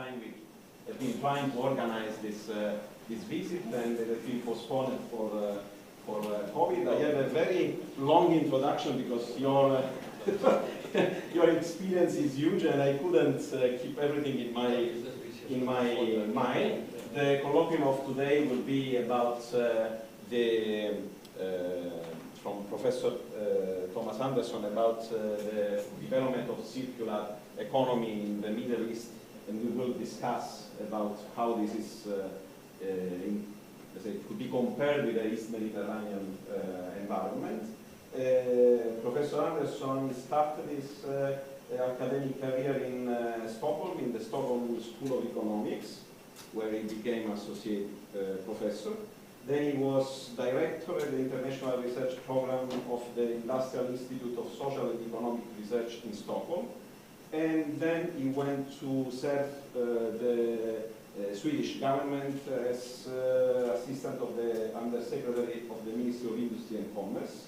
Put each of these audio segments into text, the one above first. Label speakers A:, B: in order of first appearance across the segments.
A: time we have been trying to organize this visit, and it has been postponed for COVID. I have a very long introduction because your your experience is huge, and I couldn't keep everything in my mind. The colloquium of today will be about from Professor Thomas Anderson about the development of circular economy in the Middle East, and we will discuss about how this is could be compared with the East Mediterranean environment. Professor Anderson started his academic career in Stockholm, in the Stockholm School of Economics, where he became associate professor. Then he was director of the International Research Program of the Industrial Institute of Social and Economic Research in Stockholm. And then he went to serve the Swedish government as assistant of the Undersecretary of the Ministry of Industry and Commerce.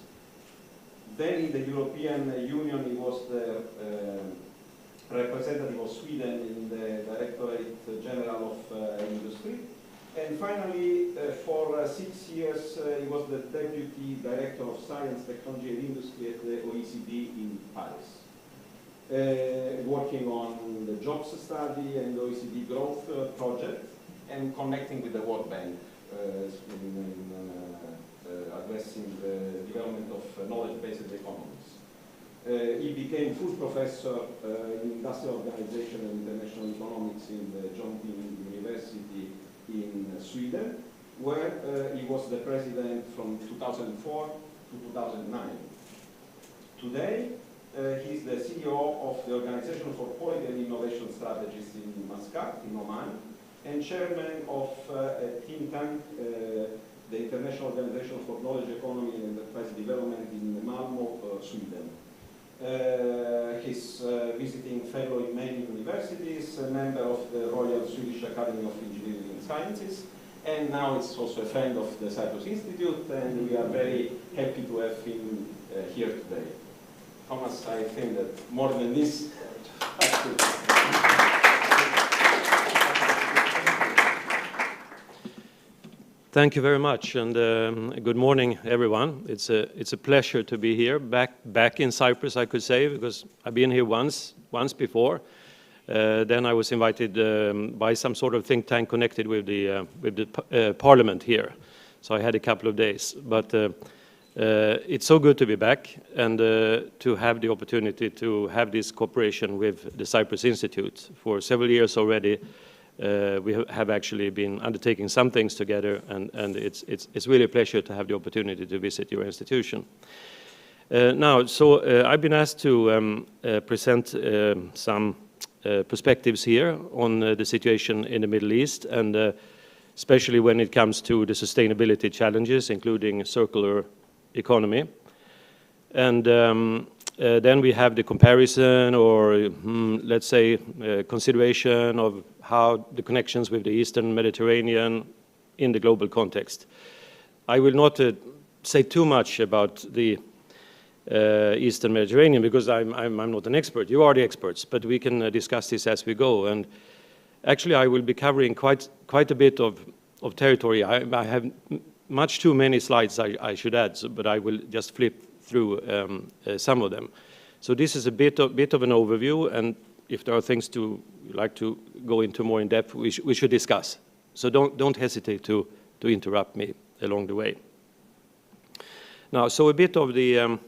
A: Then in the European Union he was the representative of Sweden in the Directorate General of Industry. And finally, for 6 years, he was the Deputy Director of Science, Technology and Industry at the OECD in Paris, working on the jobs study and OECD growth project, and connecting with the World Bank addressing the development of knowledge-based economies. He became full professor in industrial organization and international economics in the John Dean University in Sweden, where he was the president from 2004 to 2009. Today, he's the CEO of the Organization for Quality and Innovation Strategies in Muscat, in Oman, and chairman of a think tank, the International Organization for Knowledge Economy and Enterprise Development in Malmö, Sweden. He's visiting fellow in many universities, a member of the Royal Swedish Academy of Engineering and Sciences, and now it's also a friend of the Cyprus Institute, and we are very happy to have him here today. Thomas, I think that more than this,
B: Thank you very much, and good morning, everyone. It's a pleasure to be here, back in Cyprus, I could say, because I've been here once before. Then I was invited by some sort of think tank connected with the parliament here, so I had a couple of days. But it's so good to be back and to have the opportunity to have this cooperation with the Cyprus Institute. For several years already, we have actually been undertaking some things together, and it's really a pleasure to have the opportunity to visit your institution. I've been asked to present some perspectives here on the situation in the Middle East, and especially when it comes to the sustainability challenges, including circular economy. And then we have the comparison, or let's say consideration of how the connections with the Eastern Mediterranean in the global context. I will not say too much about the Eastern Mediterranean because I'm not an expert. You are the experts, but we can discuss this as we go. And actually, I will be covering quite a bit of territory. I have much too many slides I should add, but I will just flip through some of them. So this is a bit of an overview, and if there are things to like to go into more in depth, we should discuss. So don't hesitate to interrupt me along the way. Now, so a bit of the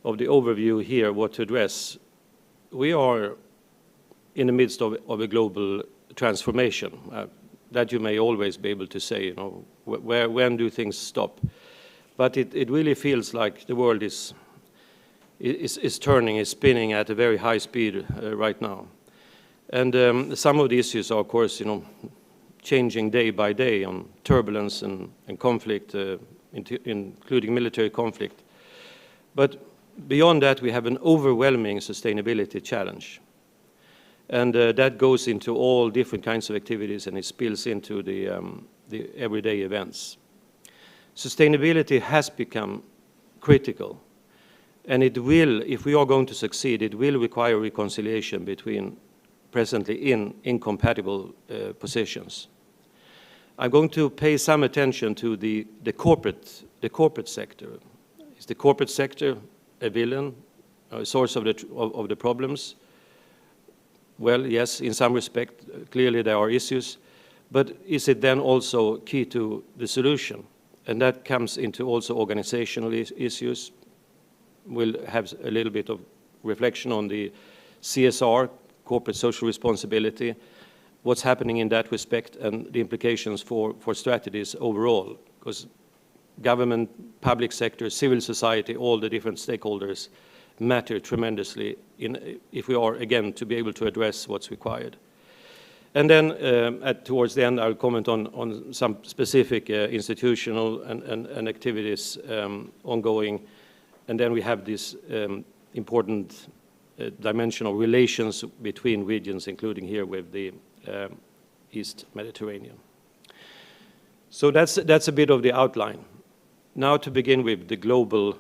B: overview here, what to address. We are in the midst of a global transformation. That you may always be able to say, you know, when do things stop? But it really feels like the world is turning, is spinning at a very high speed right now. And some of the issues are, of course, you know, changing day by day on turbulence and conflict, including military conflict. But beyond that, we have an overwhelming sustainability challenge. And that goes into all different kinds of activities, and it spills into the everyday events. Sustainability has become critical, and it will, if we are going to succeed, it will require reconciliation between presently in incompatible positions. I'm going to pay some attention to the corporate sector. Is the corporate sector a villain, a source of the problems? Well, yes, in some respect, clearly there are issues, but is it then also key to the solution? And that comes into also organizational issues. We'll have a little bit of reflection on the CSR, corporate social responsibility, what's happening in that respect, and the implications for strategies overall, because government, public sector, civil society, all the different stakeholders matter tremendously if we are, again, to be able to address what's required. And then towards the end, I'll comment on some specific institutional and activities ongoing. And then we have this important dimension of relations between regions, including here with the East Mediterranean. So that's a bit of the outline. Now to begin with the global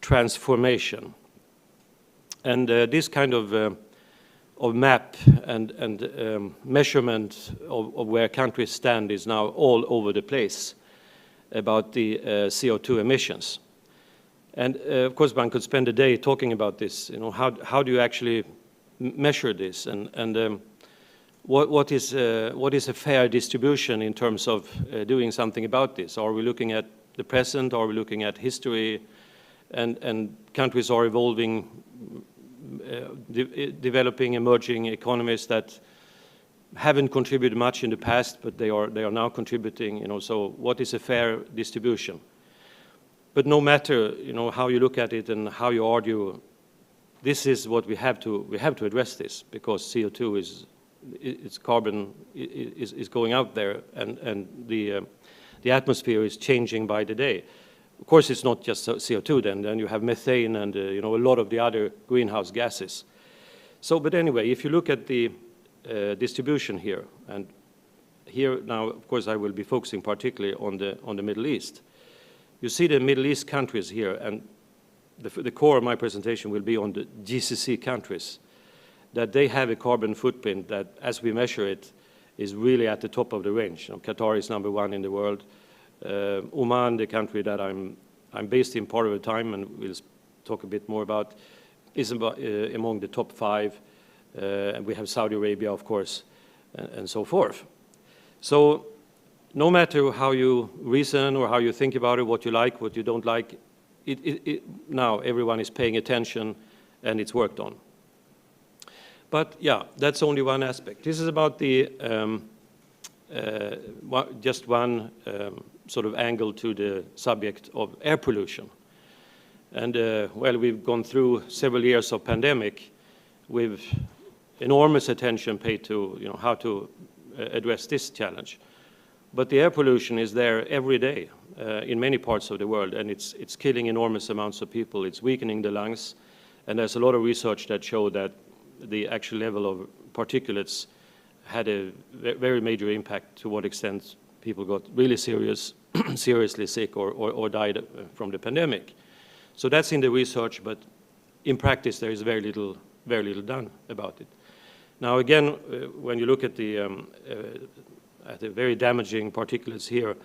B: transformation. And this kind of map and measurement of where countries stand is now all over the place about the CO2 emissions. And of course, one could spend a day talking about this. You know, how do you actually measure this? And what is a fair distribution in terms of doing something about this? Are we looking at the present? Are we looking at history? And countries are evolving, developing, emerging economies that haven't contributed much in the past, but they are now contributing. You know, so what is a fair distribution? But no matter, you know, how you look at it and how you argue, this is what we have to address this, because CO2 its carbon is going out there, and the atmosphere is changing by the day. Of course, it's not just CO2 then you have methane and you know, a lot of the other greenhouse gases. So, but anyway, if you look at the distribution here, and here now, of course, I will be focusing particularly on the Middle East. You see the Middle East countries here, and the core of my presentation will be on the GCC countries, that they have a carbon footprint that, as we measure it, is really at the top of the range. You know, Qatar is #1 in the world. Oman, the country that I'm based in part of the time, and we'll talk a bit more about, is among the top 5. And we have Saudi Arabia, of course, and so forth. So no matter how you reason or how you think about it, what you like, what you don't like, now everyone is paying attention and it's worked on. But yeah, that's only one aspect. This is about the just one sort of angle to the subject of air pollution. And well, we've gone through several years of pandemic with enormous attention paid to, you know, how to address this challenge. But the air pollution is there every day in many parts of the world, and it's killing enormous amounts of people. It's weakening the lungs, and there's a lot of research that show that the actual level of particulates had a very major impact to what extent people got really seriously sick or died from the pandemic. So that's in the research, but in practice there is very little done about it. Now again, when you look at the very damaging particulates here,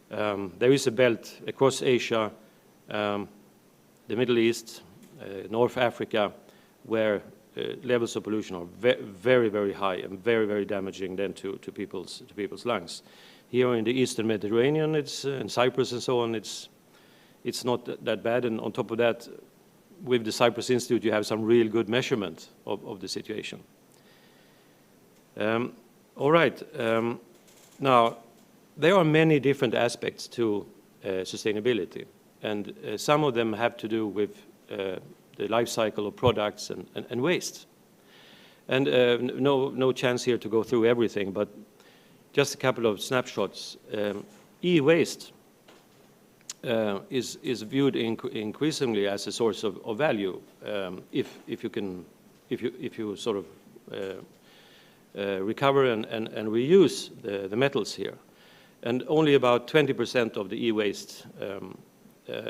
B: there is a belt across Asia, the Middle East, North Africa, where levels of pollution are very, very high and very, very damaging then to people's lungs. Here in the Eastern Mediterranean, it's in Cyprus and so on, it's not that bad. And on top of that, with the Cyprus Institute, you have some real good measurement of the situation. All right. Now, there are many different aspects to sustainability, and some of them have to do with the life cycle of products and waste. And no chance here to go through everything, but just a couple of snapshots. E-waste is viewed increasingly as a source of value if you sort of recover and reuse the metals here. And only about 20% of the e-waste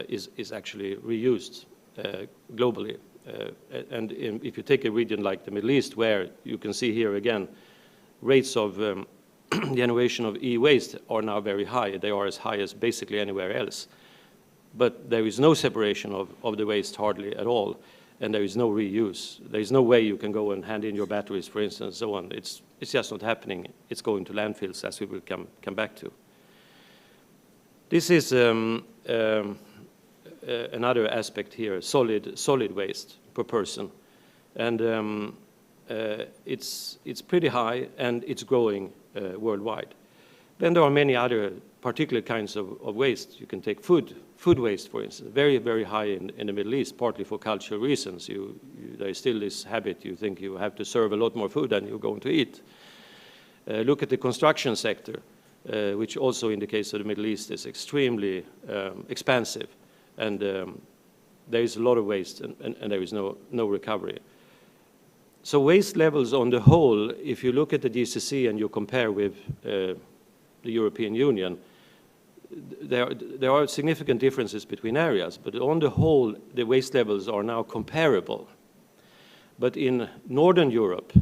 B: is actually reused globally. if you take a region like the Middle East, where you can see here again, rates of generation of e-waste are now very high. They are as high as basically anywhere else. But there is no separation of the waste hardly at all, and there is no reuse. There is no way you can go and hand in your batteries, for instance, and so on. It's just not happening. It's going to landfills, as we will come back to. This is another aspect here, solid waste per person. And it's pretty high, and it's growing worldwide. Then there are many other particular kinds of waste. You can take food waste, for instance, very, very high in the Middle East, partly for cultural reasons. There is still this habit, you think you have to serve a lot more food than you're going to eat. Look at the construction sector, which also in the case of the Middle East is extremely expansive. And there is a lot of waste, and there is no recovery. So waste levels on the whole, if you look at the GCC and you compare with the European Union, there are significant differences between areas, but on the whole, the waste levels are now comparable. But in Northern Europe,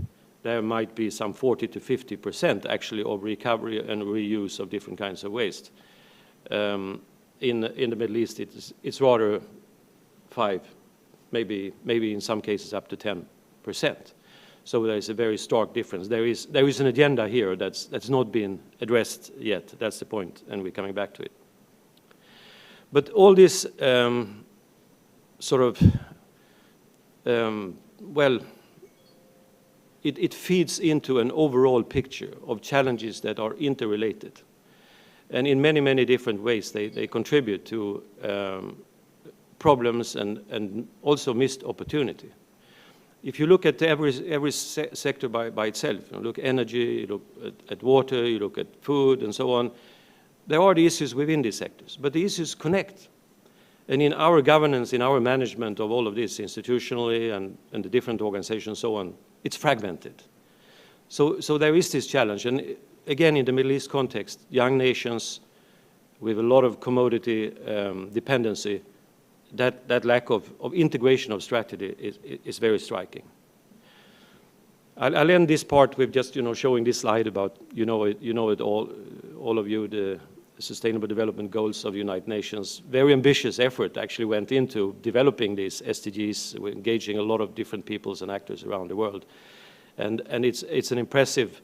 B: there might be some 40 to 50% actually of recovery and reuse of different kinds of waste. In the Middle East, it's rather 5, maybe in some cases up to 10%. So there is a very stark difference. There is an agenda here that's not been addressed yet. That's the point, and we're coming back to it. But all this it feeds into an overall picture of challenges that are interrelated. And in many, many different ways, they contribute to problems and also missed opportunity. If you look at every sector by itself, you look at energy, you look at water, you look at food, and so on, there are the issues within these sectors, but the issues connect. And in our governance, in our management of all of this institutionally and the different organizations and so on, it's fragmented. So there is this challenge. And again, in the Middle East context, young nations with a lot of commodity dependency, that lack of integration of strategy is very striking. I'll end this part with just showing this slide about you know it all of you, the Sustainable Development Goals of the United Nations. Very ambitious effort actually went into developing these SDGs, engaging a lot of different peoples and actors around the world, and it's an impressive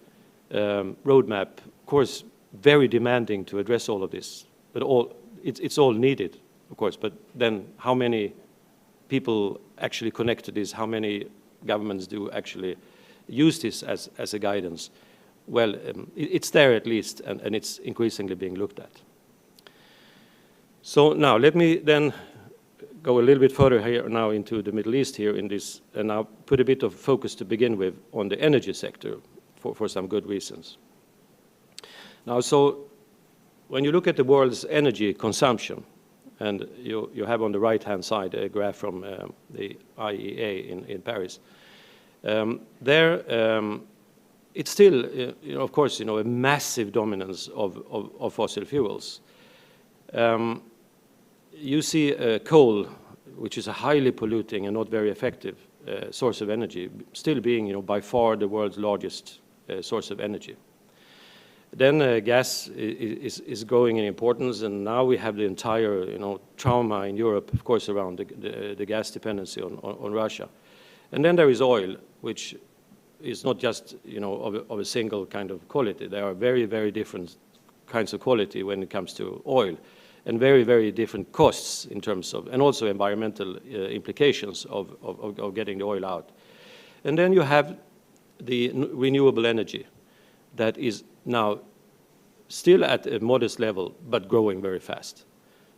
B: roadmap. Of course, very demanding to address all of this, but it's all needed. Of course, but then how many people actually connect to this? How many governments do actually use this as a guidance? Well, it's there at least, and it's increasingly being looked at. So now let me then go a little bit further here now into the Middle East here in this, and I'll put a bit of focus to begin with on the energy sector for some good reasons. Now, so when you look at the world's energy consumption, and you have on the right-hand side a graph from the IEA in Paris. It's still, of course, a massive dominance of fossil fuels. You see coal, which is a highly polluting and not very effective source of energy, still being, by far the world's largest source of energy. Then gas is growing in importance, and now we have the entire, trauma in Europe, of course, around the gas dependency on Russia. And then there is oil, which is not just, of a single kind of quality. There are very, very different kinds of quality when it comes to oil, and very, very different costs in terms of, and also environmental implications of getting the oil out. And then you have the renewable energy that is now still at a modest level, but growing very fast.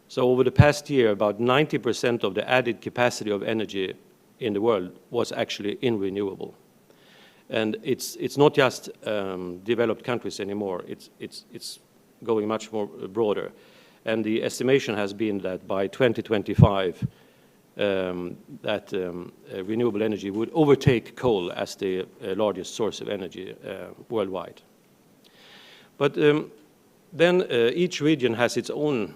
B: So over the past year, about 90% of the added capacity of energy in the world was actually in renewable. And it's not just developed countries anymore. It's going much more broader. And the estimation has been that by 2025, renewable energy would overtake coal as the largest source of energy worldwide. But then each region has its own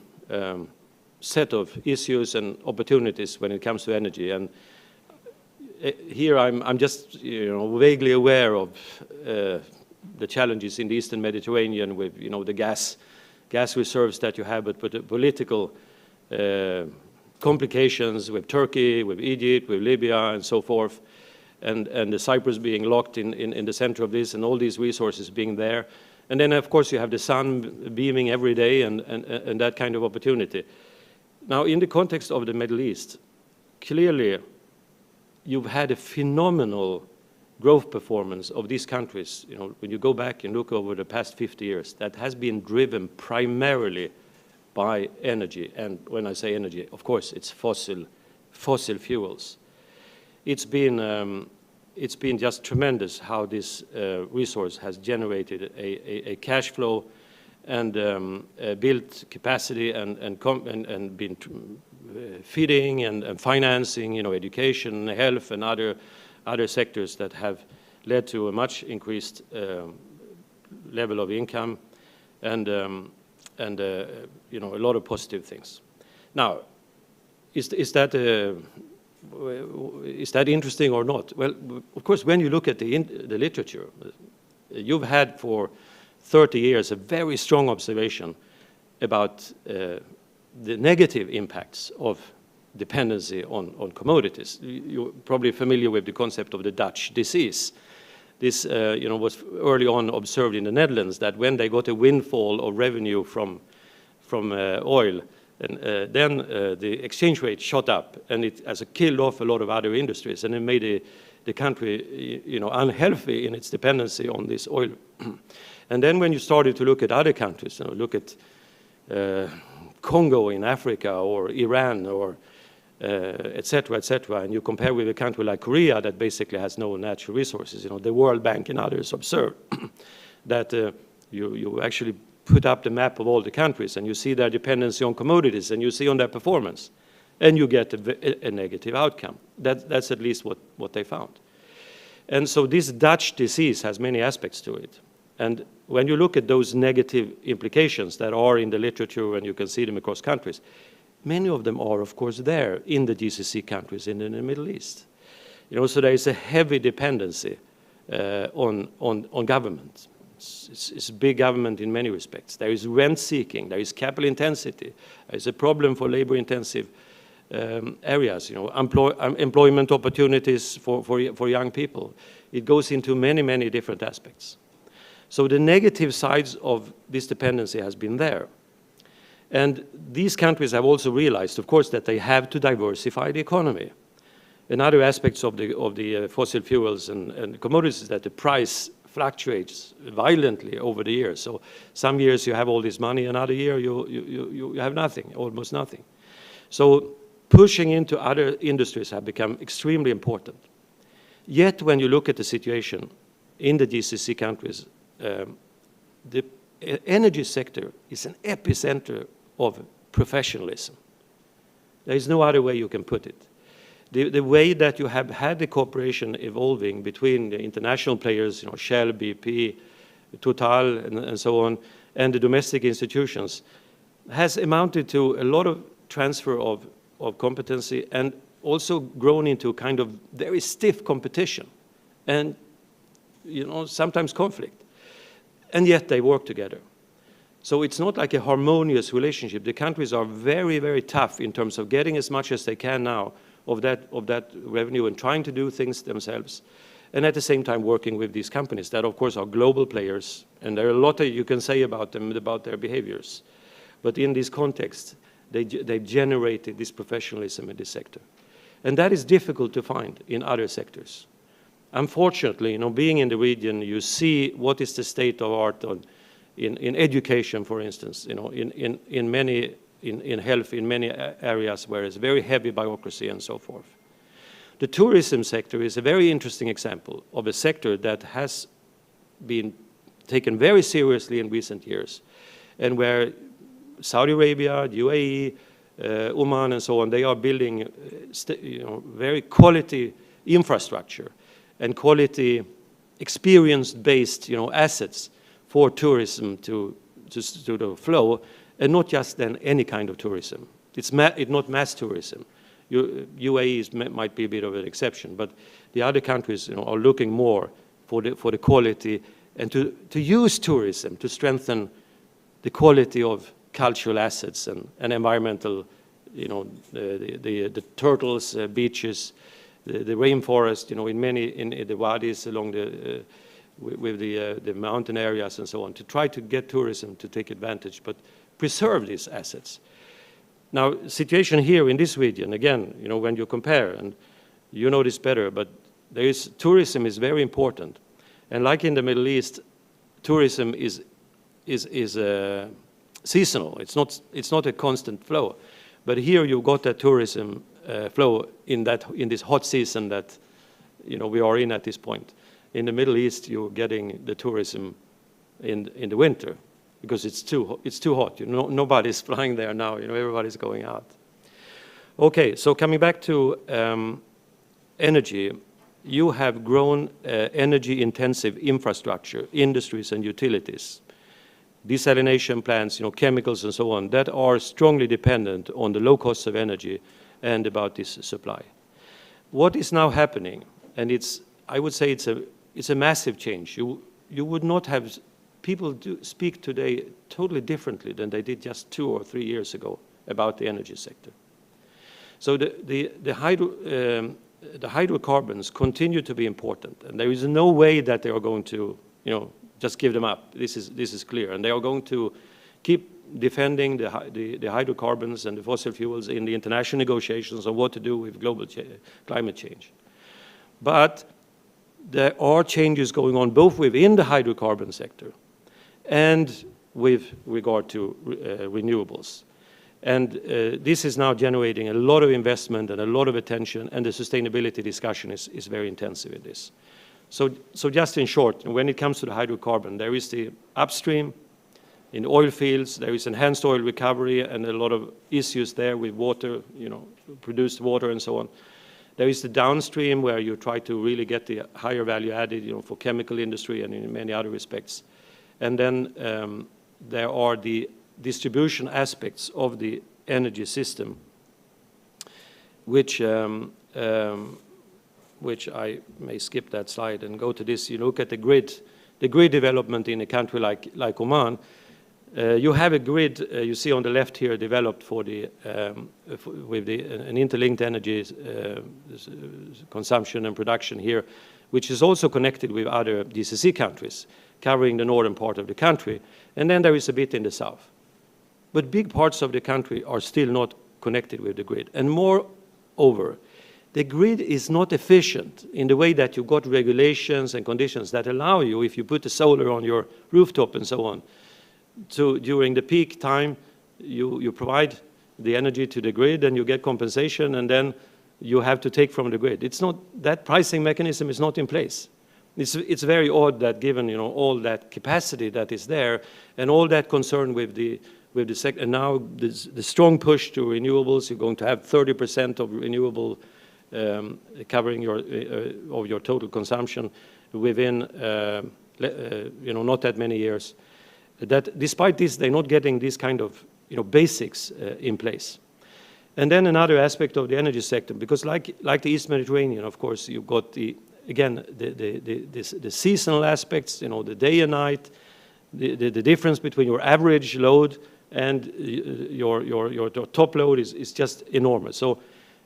B: set of issues and opportunities when it comes to energy. And here I'm just vaguely aware of the challenges in the Eastern Mediterranean with the gas reserves that you have, but the political complications with Turkey, with Egypt, with Libya, and so forth, and the Cyprus being locked in the center of this, and all these resources being there. And then, of course, you have the sun beaming every day and that kind of opportunity. Now, in the context of the Middle East, clearly, you've had a phenomenal growth performance of these countries. When you go back and look over the past 50 years, that has been driven primarily by energy. And when I say energy, of course, it's fossil fuels. It's been just tremendous how this resource has generated a cash flow and built capacity and been feeding and financing, education, health, and other sectors that have led to a much increased level of income and a lot of positive things. Now, is that interesting or not? Well, of course, when you look at the literature, you've had for 30 years a very strong observation about the negative impacts of dependency on commodities. You're probably familiar with the concept of the Dutch disease. This was early on observed in the Netherlands, that when they got a windfall of revenue from oil, and then the exchange rate shot up, and it has killed off a lot of other industries, and it made the country unhealthy in its dependency on this oil. And then when you started to look at other countries, look at Congo in Africa, or Iran, or et cetera, and you compare with a country like Korea that basically has no natural resources, the World Bank and others observe that you actually put up the map of all the countries, and you see their dependency on commodities, and you see on their performance, and you get a negative outcome. That's at least what they found. And so this Dutch disease has many aspects to it. And when you look at those negative implications that are in the literature, and you can see them across countries, many of them are, of course, there in the GCC countries in the Middle East. So there is a heavy dependency on government. It's big government in many respects. There is rent seeking, there is capital intensity, there is a problem for labor intensive areas, employment opportunities for young people. It goes into many, many different aspects. So the negative sides of this dependency has been there. And these countries have also realized, of course, that they have to diversify the economy. And other aspects of the fossil fuels and commodities is that the price fluctuates violently over the years. So some years you have all this money, another year you have nothing, almost nothing. So pushing into other industries have become extremely important. Yet when you look at the situation in the GCC countries, the energy sector is an epicenter of professionalism. There is no other way you can put it. The way that you have had the cooperation evolving between the international players, Shell, BP, Total, and so on, and the domestic institutions, has amounted to a lot of transfer of competency, and also grown into kind of very stiff competition, and sometimes conflict. And yet they work together. So it's not like a harmonious relationship. The countries are very, very tough in terms of getting as much as they can now of that revenue and trying to do things themselves, and at the same time working with these companies that, of course, are global players, and there are a lot that you can say about them, about their behaviors. But in this context, they've generated this professionalism in this sector. And that is difficult to find in other sectors. Unfortunately, being in the region, you see what is the state of art in education, for instance, in health, in many areas where it's very heavy bureaucracy and so forth. The tourism sector is a very interesting example of a sector that has been taken very seriously in recent years, and where Saudi Arabia, UAE, Oman, and so on, they are building very quality infrastructure and quality experience-based assets for tourism to flow, and not just then any kind of tourism. It's not mass tourism. UAE might be a bit of an exception, but the other countries, are looking more for the quality and to use tourism to strengthen the quality of cultural assets and environmental, the turtles, beaches, the rainforest, in the wadis along with the mountain areas and so on, to try to get tourism to take advantage, but preserve these assets. Now, situation here in this region, again, when you compare, and you know this better, but tourism is very important. And like in the Middle East, tourism is seasonal. It's not a constant flow. But here you've got that tourism flow in this hot season that we are in at this point. In the Middle East, you're getting the tourism in the winter because it's too hot. Nobody's flying there now. Everybody's going out. Okay, so coming back to energy, you have grown energy-intensive infrastructure, industries and utilities, desalination plants, chemicals and so on, that are strongly dependent on the low cost of energy and about this supply. What is now happening, and I would say it's a massive change. You would not have, people speak today totally differently than they did just 2 or 3 years ago about the energy sector. So the hydrocarbons continue to be important, and there is no way that they are going to, just give them up. This is clear, and they are going to keep defending the hydrocarbons and the fossil fuels in the international negotiations on what to do with global climate change. But there are changes going on both within the hydrocarbon sector and with regard to renewables. And this is now generating a lot of investment and a lot of attention, and the sustainability discussion is very intensive in this. So just in short, when it comes to the hydrocarbon, there is the upstream. In oil fields, there is enhanced oil recovery and a lot of issues there with water, produced water and so on. There is the downstream where you try to really get the higher value added, for chemical industry and in many other respects. And then there are the distribution aspects of the energy system, which I may skip that slide and go to this. You look at the grid development in a country like Oman. You have a grid, you see on the left here, developed for an interlinked energy consumption and production here, which is also connected with other GCC countries, covering the northern part of the country. And then there is a bit in the south. But big parts of the country are still not connected with the grid. And moreover, the grid is not efficient in the way that you've got regulations and conditions that allow you, if you put the solar on your rooftop and so on, during the peak time, you provide the energy to the grid and you get compensation, and then you have to take from the grid. It's not, that pricing mechanism is not in place. It's very odd that given all that capacity that is there and all that concern with the sector, and now the strong push to renewables, you're going to have 30% of renewable covering of your total consumption within not that many years. That despite this, they're not getting these kind of basics in place. And then another aspect of the energy sector, because like the East Mediterranean, of course, you've got the seasonal aspects, the day and night, the difference between your average load and your top load is just enormous. So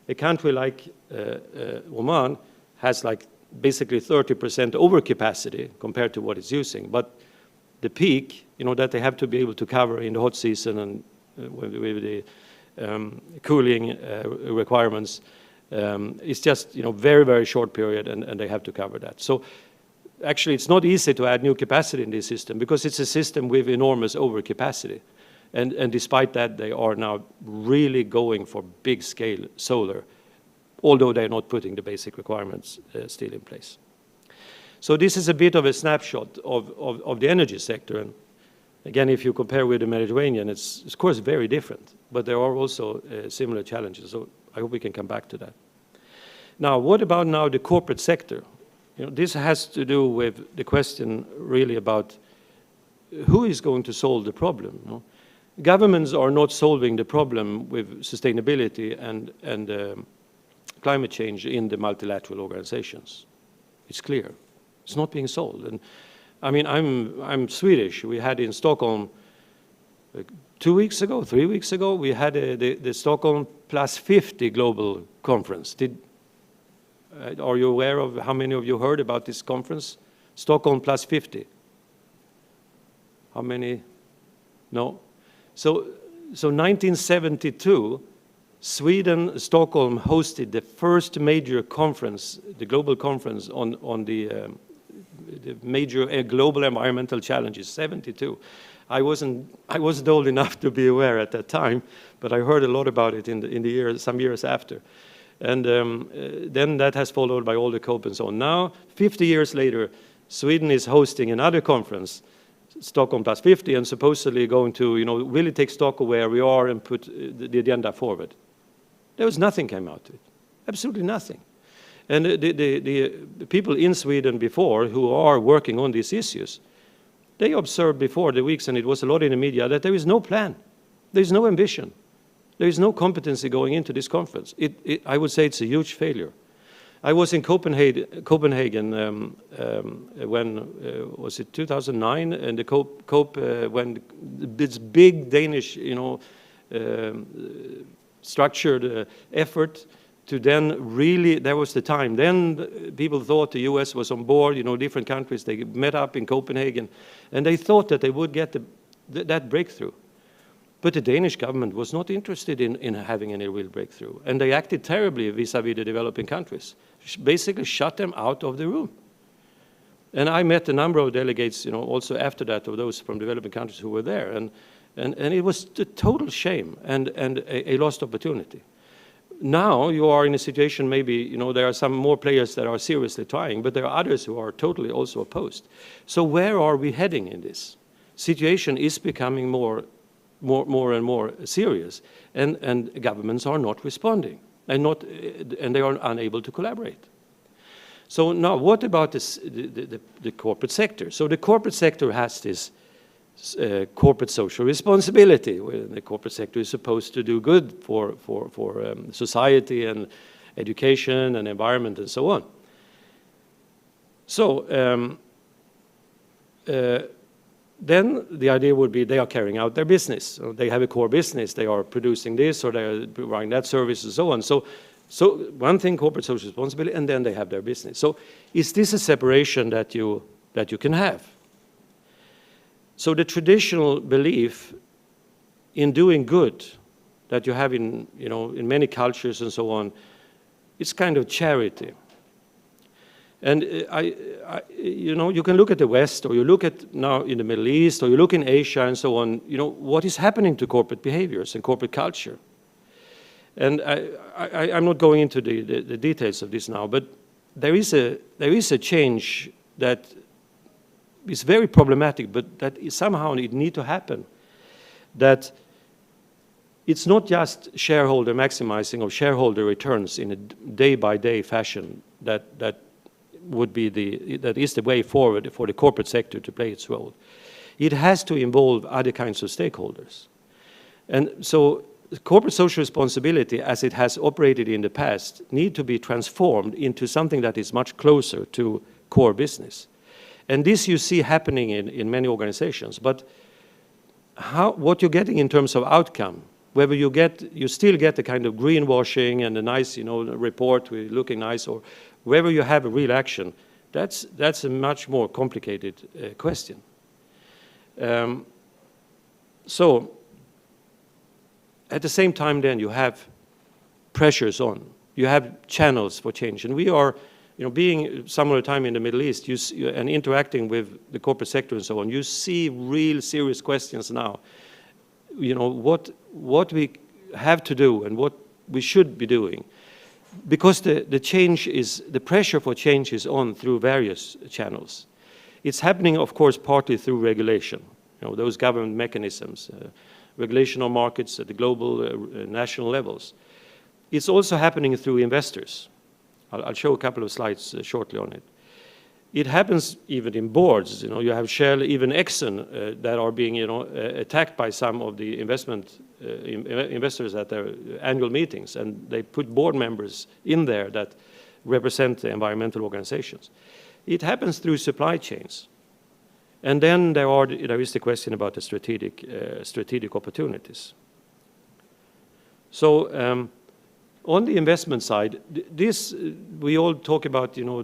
B: a country like Oman has basically 30% overcapacity compared to what it's using, but the peak, that they have to be able to cover in the hot season and with the cooling requirements, it's just, very, very short period, and they have to cover that. So actually, it's not easy to add new capacity in this system because it's a system with enormous overcapacity. And despite that, they are now really going for big-scale solar, although they're not putting the basic requirements still in place. So this is a bit of a snapshot of the energy sector. And again, if you compare with the Mediterranean, it's of course very different, but there are also similar challenges. So I hope we can come back to that. Now, what about now the corporate sector? This has to do with the question really about who is going to solve the problem. Governments are not solving the problem with sustainability and climate change in the multilateral organizations. It's clear. It's not being solved. And I mean, I'm Swedish. We had in Stockholm 2 weeks ago, 3 weeks ago, we had the Stockholm Plus 50 global conference. Are you aware of how many of you heard about this conference? Stockholm Plus 50. How many? No. So 1972, Sweden, Stockholm hosted the first major conference, the global conference on the major global environmental challenges. 72. I wasn't old enough to be aware at that time, but I heard a lot about it in the years, some years after. And then that has followed by all the COP and so on. Now, 50 years later, Sweden is hosting another conference, Stockholm Plus 50, and supposedly going to, really take stock of where we are and put the agenda forward. There was nothing came out of it, absolutely nothing. And the people in Sweden before who are working on these issues, they observed before the weeks, and it was a lot in the media, that there is no plan, there is no ambition, there is no competency going into this conference. I would say it's a huge failure. I was in Copenhagen when, was it 2009, and the COP when this big Danish, structured effort to then really, that was the time. Then people thought the US was on board, different countries, they met up in Copenhagen, and they thought that they would get that breakthrough. But the Danish government was not interested in having any real breakthrough, and they acted terribly vis-à-vis the developing countries, basically shut them out of the room. And I met a number of delegates, also after that, of those from developing countries who were there, and it was a total shame and a lost opportunity. Now you are in a situation, maybe, there are some more players that are seriously trying, but there are others who are totally also opposed. So where are we heading in this? Situation is becoming more and more serious, and governments are not responding, and they are unable to collaborate. So now, what about the corporate sector? So the corporate sector has this corporate social responsibility, where the corporate sector is supposed to do good for society and education and environment and so on. So then the idea would be they are carrying out their business. So they have a core business. They are producing this, or they are providing that service and so on. So one thing, corporate social responsibility, and then they have their business. So is this a separation that you can have? So the traditional belief in doing good that you have in many cultures and so on, it's kind of charity. And you can look at the West, or you look at now in the Middle East, or you look in Asia and so on, what is happening to corporate behaviors and corporate culture. And I'm not going into the details of this now, but there is a change that is very problematic, but that somehow it needs to happen. That it's not just shareholder maximizing or shareholder returns in a day-by-day fashion that is the way forward for the corporate sector to play its role. It has to involve other kinds of stakeholders. And so corporate social responsibility, as it has operated in the past, need to be transformed into something that is much closer to core business. And this you see happening in many organizations. But what you're getting in terms of outcome, whether you still get the kind of greenwashing and a nice report with looking nice, or whether you have a real action, that's a much more complicated question. So at the same time then you have pressures on, you have channels for change, and we are being some of the time in the Middle East and interacting with the corporate sector and so on, you see real serious questions now. What we have to do and what we should be doing, because the pressure for change is on through various channels. It's happening, of course, partly through regulation, those government mechanisms, regulation of markets at the global, national levels. It's also happening through investors. I'll show a couple of slides shortly on it. It happens even in boards. You know, you have Shell, even Exxon, that are being, you know, attacked by some of the investors at their annual meetings, and they put board members in there that represent the environmental organizations. It happens through supply chains. And then there is the question about the strategic opportunities. So on the investment side, we all talk about, you know,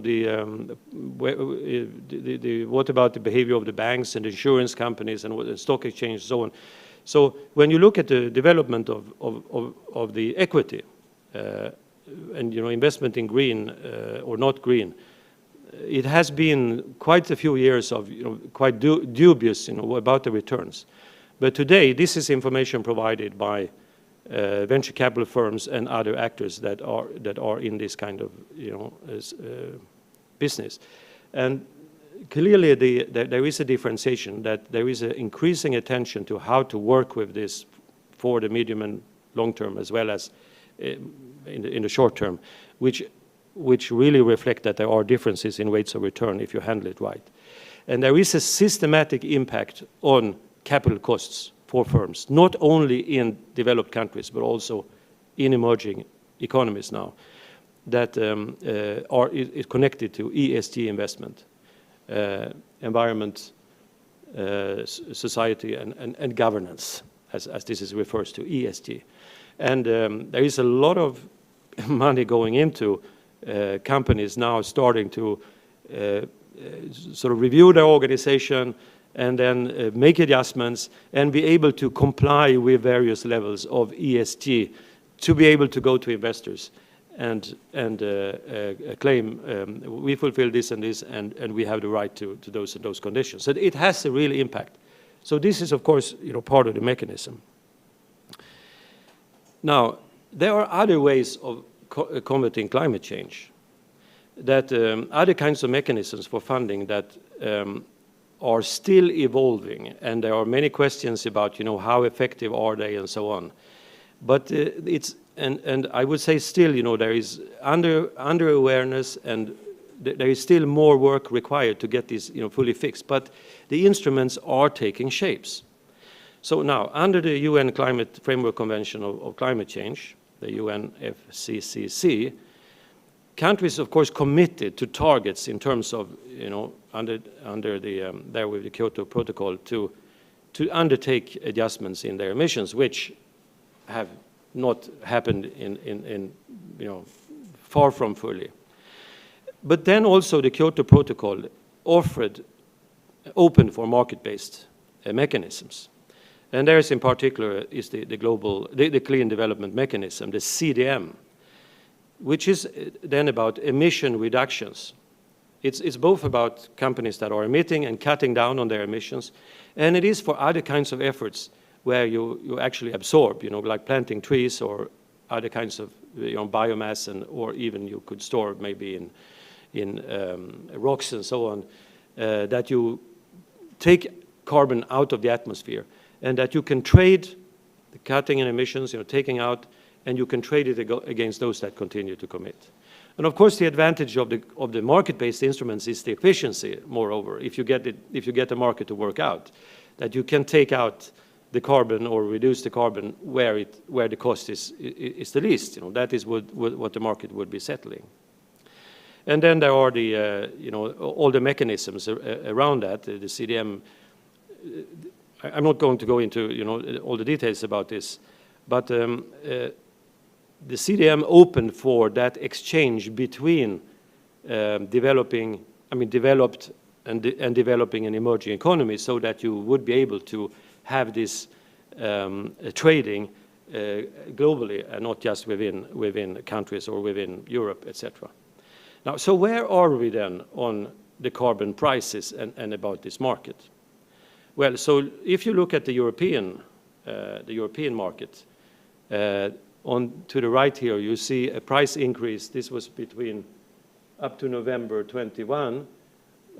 B: what about the behavior of the banks and insurance companies and the stock exchange and so on. So when you look at the development of the equity and, you know, investment in green or not green, it has been quite a few years of, you know, quite dubious, you know, about the returns. But today, this is information provided by venture capital firms and other actors that are in this kind of, you know, business. And clearly there is a differentiation, that there is an increasing attention to how to work with this for the medium and long term, as well as in the short term, which really reflect that there are differences in rates of return if you handle it right. And there is a systematic impact on capital costs for firms, not only in developed countries, but also in emerging economies now, that is connected to ESG investment, environment, society, and governance, as this is refers to, ESG. And there is a lot of money going into companies now starting to sort of review their organization and then make adjustments and be able to comply with various levels of ESG to be able to go to investors and claim we fulfill this and this, and we have the right to those and those conditions. So it has a real impact. So this is, of course, you know, part of the mechanism. Now, there are other ways of combating climate change, that other kinds of mechanisms for funding that are still evolving, and there are many questions about, you know, how effective are they and so on. But and I would say still, you know, there is under awareness, and there is still more work required to get this, you know, fully fixed. But the instruments are taking shapes. So now, under the UN Climate Framework Convention of Climate Change, the UNFCCC, countries, of course, committed to targets in terms of, you know, under the there with the Kyoto Protocol to undertake adjustments in their emissions, which have not happened in you know, far from fully. But then also the Kyoto Protocol opened for market-based mechanisms. And there is in particular is the Clean Development Mechanism, the CDM, which is then about emission reductions. It's both about companies that are emitting and cutting down on their emissions, and it is for other kinds of efforts where you actually absorb, you know, like planting trees or other kinds of, you know, biomass, or even you could store maybe in rocks and so on, that you take carbon out of the atmosphere, and that you can trade the cutting in emissions, you know, taking out, and you can trade it against those that continue to commit. And of course, the advantage of the market-based instruments is the efficiency. Moreover, if you get the market to work out, that you can take out the carbon or reduce the carbon where the cost is the least. You know, that is what the market would be settling. And then there are the you know, all the mechanisms around that. The CDM. I'm not going to go into, you know, all the details about this, but the CDM opened for that exchange between developed and developing and emerging economies, so that you would be able to have this trading globally and not just within countries or within Europe, etc. Now, so where are we then on the carbon prices and about this market? Well, so if you look at the European market, on to the right here, you see a price increase. This was between up to November 21,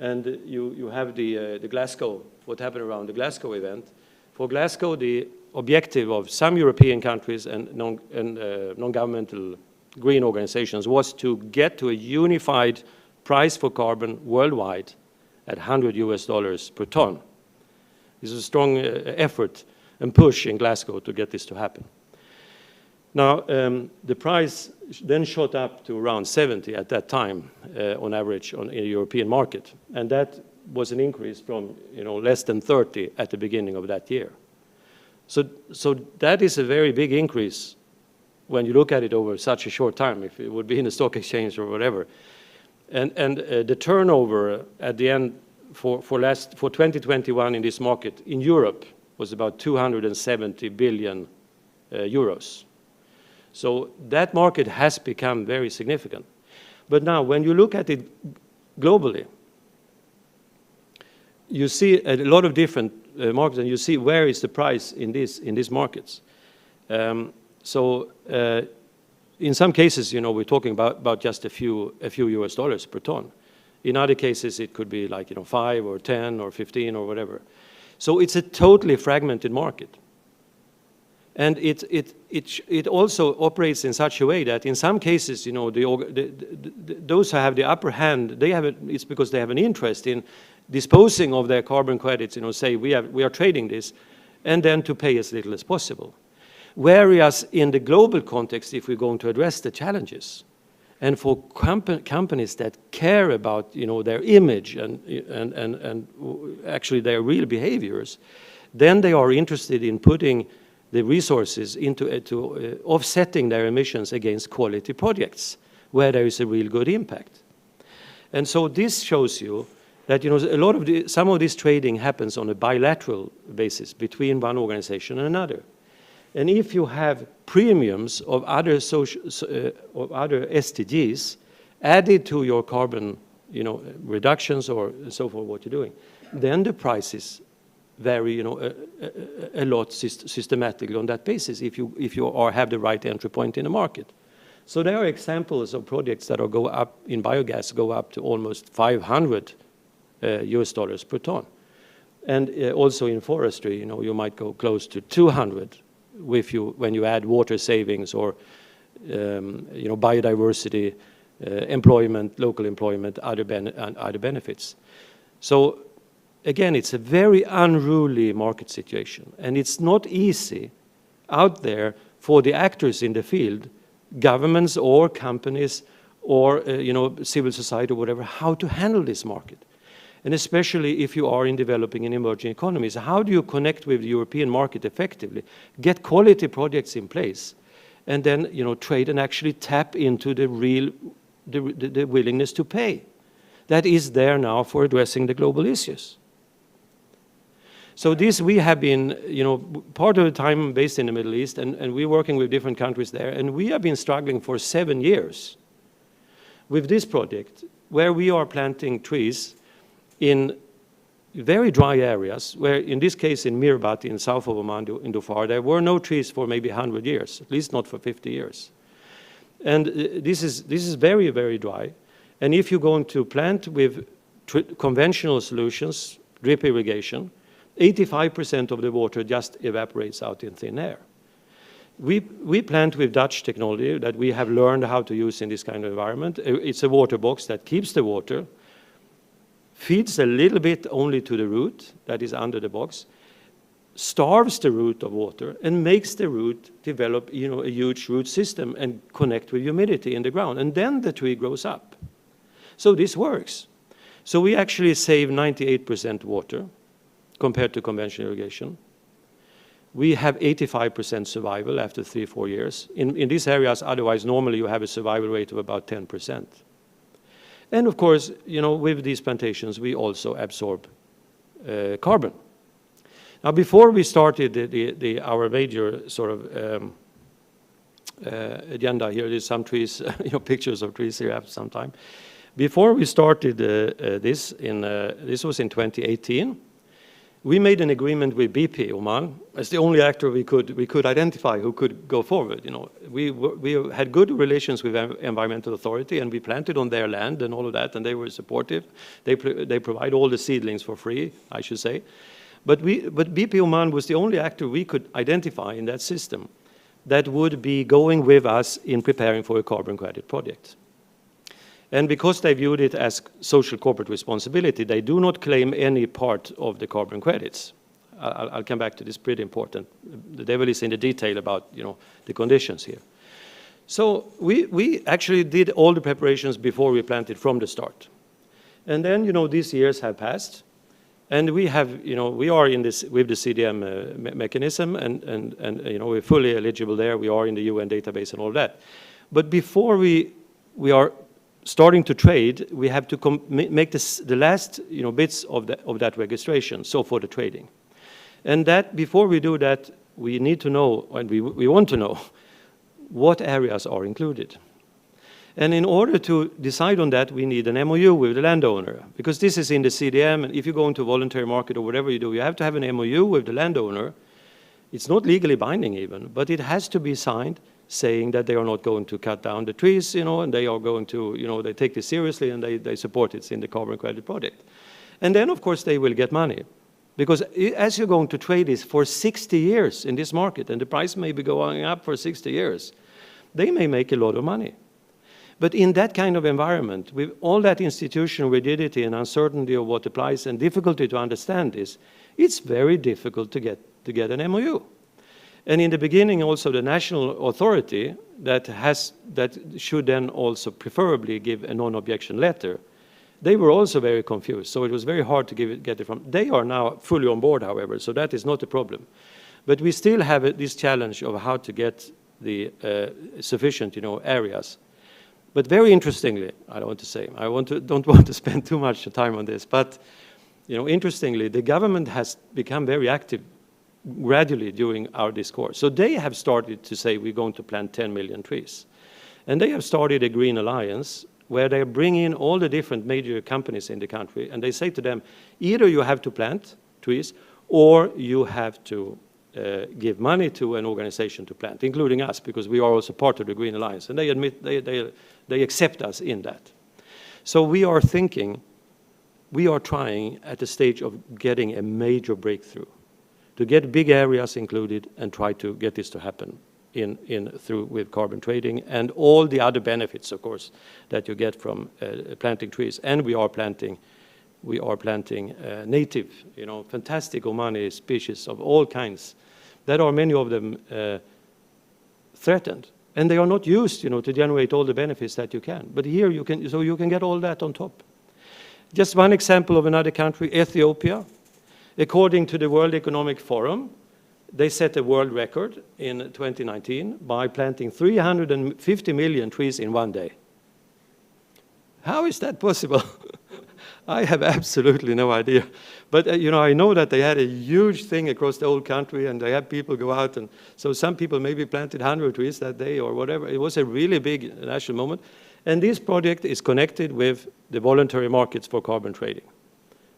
B: and you have the Glasgow, what happened around the Glasgow event. For Glasgow, the objective of some European countries and non-governmental green organizations was to get to a unified price for carbon worldwide at $100 per ton. This is a strong effort and push in Glasgow to get this to happen. Now, the price then shot up to around 70 at that time, on average, in a European market. And that was an increase from less than 30 at the beginning of that year. So that is a very big increase when you look at it over such a short time, if it would be in the stock exchange or whatever. And the turnover at the end for 2021 in this market in Europe was about 270 billion euros. So that market has become very significant. But now, when you look at it globally, you see a lot of different markets, and you see where is the price in these markets. In some cases, we're talking about just a few US dollars per ton. In other cases, it could be like 5 or 10 or 15 or whatever. So it's a totally fragmented market. And it also operates in such a way that in some cases, those who have the upper hand, it's because they have an interest in disposing of their carbon credits, say we are trading this, and then to pay as little as possible. Whereas in the global context, if we're going to address the challenges, and for companies that care about their image and actually their real behaviors, then they are interested in putting the resources into offsetting their emissions against quality projects where there is a real good impact. And so this shows you that some of this trading happens on a bilateral basis between one organization and another. And if you have premiums of other SDGs added to your carbon reductions or so forth, what you're doing, then the prices vary a lot systematically on that basis if you have the right entry point in the market. So there are examples of projects that go up in biogas, go up to almost 500 US dollars per ton. And also in forestry, you might go close to 200 when you add water savings or biodiversity, employment, local employment, other benefits. So again, it's a very unruly market situation, and it's not easy out there for the actors in the field, governments or companies or civil society or whatever, how to handle this market. And especially if you are in developing and emerging economies, how do you connect with the European market effectively, get quality projects in place, and then trade and actually tap into the willingness to pay that is there now for addressing the global issues. So this we have been, part of the time based in the Middle East, and we're working with different countries there, and we have been struggling for 7 years with this project, where we are planting trees in very dry areas, where in this case in Mirbat, in south of Oman, in Dhofar, there were no trees for maybe 100 years, at least not for 50 years. And this is very, very dry. And if you're going to plant with conventional solutions, drip irrigation, 85% of the water just evaporates out in thin air. We plant with Dutch technology that we have learned how to use in this kind of environment. It's a water box that keeps the water, feeds a little bit only to the root that is under the box, starves the root of water, and makes the root develop a huge root system and connect with humidity in the ground. And then the tree grows up. So this works. So we actually save 98% water compared to conventional irrigation. We have 85% survival after 3-4 years. In these areas, otherwise, normally you have a survival rate of about 10%. And of course, with these plantations, we also absorb carbon. Now, before we started our major sort of agenda here, there's some trees, pictures of trees here after some time. Before we started this was in 2018. We made an agreement with BP Oman as the only actor we could identify who could go forward. We had good relations with Environmental Authority, and we planted on their land and all of that, and they were supportive. They provide all the seedlings for free, I should say. But BP Oman was the only actor we could identify in that system that would be going with us in preparing for a carbon credit project. And because they viewed it as social corporate responsibility, they do not claim any part of the carbon credits. I'll come back to this, pretty important. The devil is in the detail about, you know, the conditions here. So we actually did all the preparations before we planted from the start. And then, you know, these years have passed. And we have, you know, we are in this with the CDM mechanism, and you know, we're fully eligible there. We are in the UN database and all that. But before we are starting to trade, we have to make the last, you know, bits of that registration, so for the trading. And that, before we do that, we need to know, and we want to know, what areas are included. And in order to decide on that, we need an MOU with the landowner, because this is in the CDM, and if you go into a voluntary market or whatever you do, you have to have an MOU with the landowner. It's not legally binding even, but it has to be signed saying that they are not going to cut down the trees, you know, and they are going to, you know, they take this seriously and they support it in the carbon credit project. And then, of course, they will get money. Because as you're going to trade this for 60 years in this market, and the price may be going up for 60 years, they may make a lot of money. But in that kind of environment, with all that institutional rigidity and uncertainty of what applies and difficulty to understand this, it's very difficult to get an MOU. And in the beginning, also the national authority that should then also preferably give a non-objection letter, they were also very confused. So it was very hard to get it from. They are now fully on board, however, so that is not a problem. But we still have this challenge of how to get the sufficient, you know, areas. But very interestingly, I don't want to say, don't want to spend too much time on this, but, you know, interestingly, the government has become very active gradually during our discourse. So they have started to say we're going to plant 10 million trees. And they have started a Green Alliance where they bring in all the different major companies in the country, and they say to them, either you have to plant trees or you have to give money to an organization to plant, including us, because we are also part of the Green Alliance, and they admit, they accept us in that. So we are trying at the stage of getting a major breakthrough, to get big areas included and try to get this to happen through with carbon trading and all the other benefits, of course, that you get from planting trees. And we are planting native, you know, fantastic Omani species of all kinds. That are many of them threatened, and they are not used, you know, to generate all the benefits that you can. But here you can, so you can get all that on top. Just one example of another country, Ethiopia. According to the World Economic Forum, they set a world record in 2019 by planting 350 million trees in one day. How is that possible? I have absolutely no idea. But, you know, I know that they had a huge thing across the whole country, and they had people go out, and so some people maybe planted 100 trees that day or whatever. It was a really big national moment. And this project is connected with the voluntary markets for carbon trading.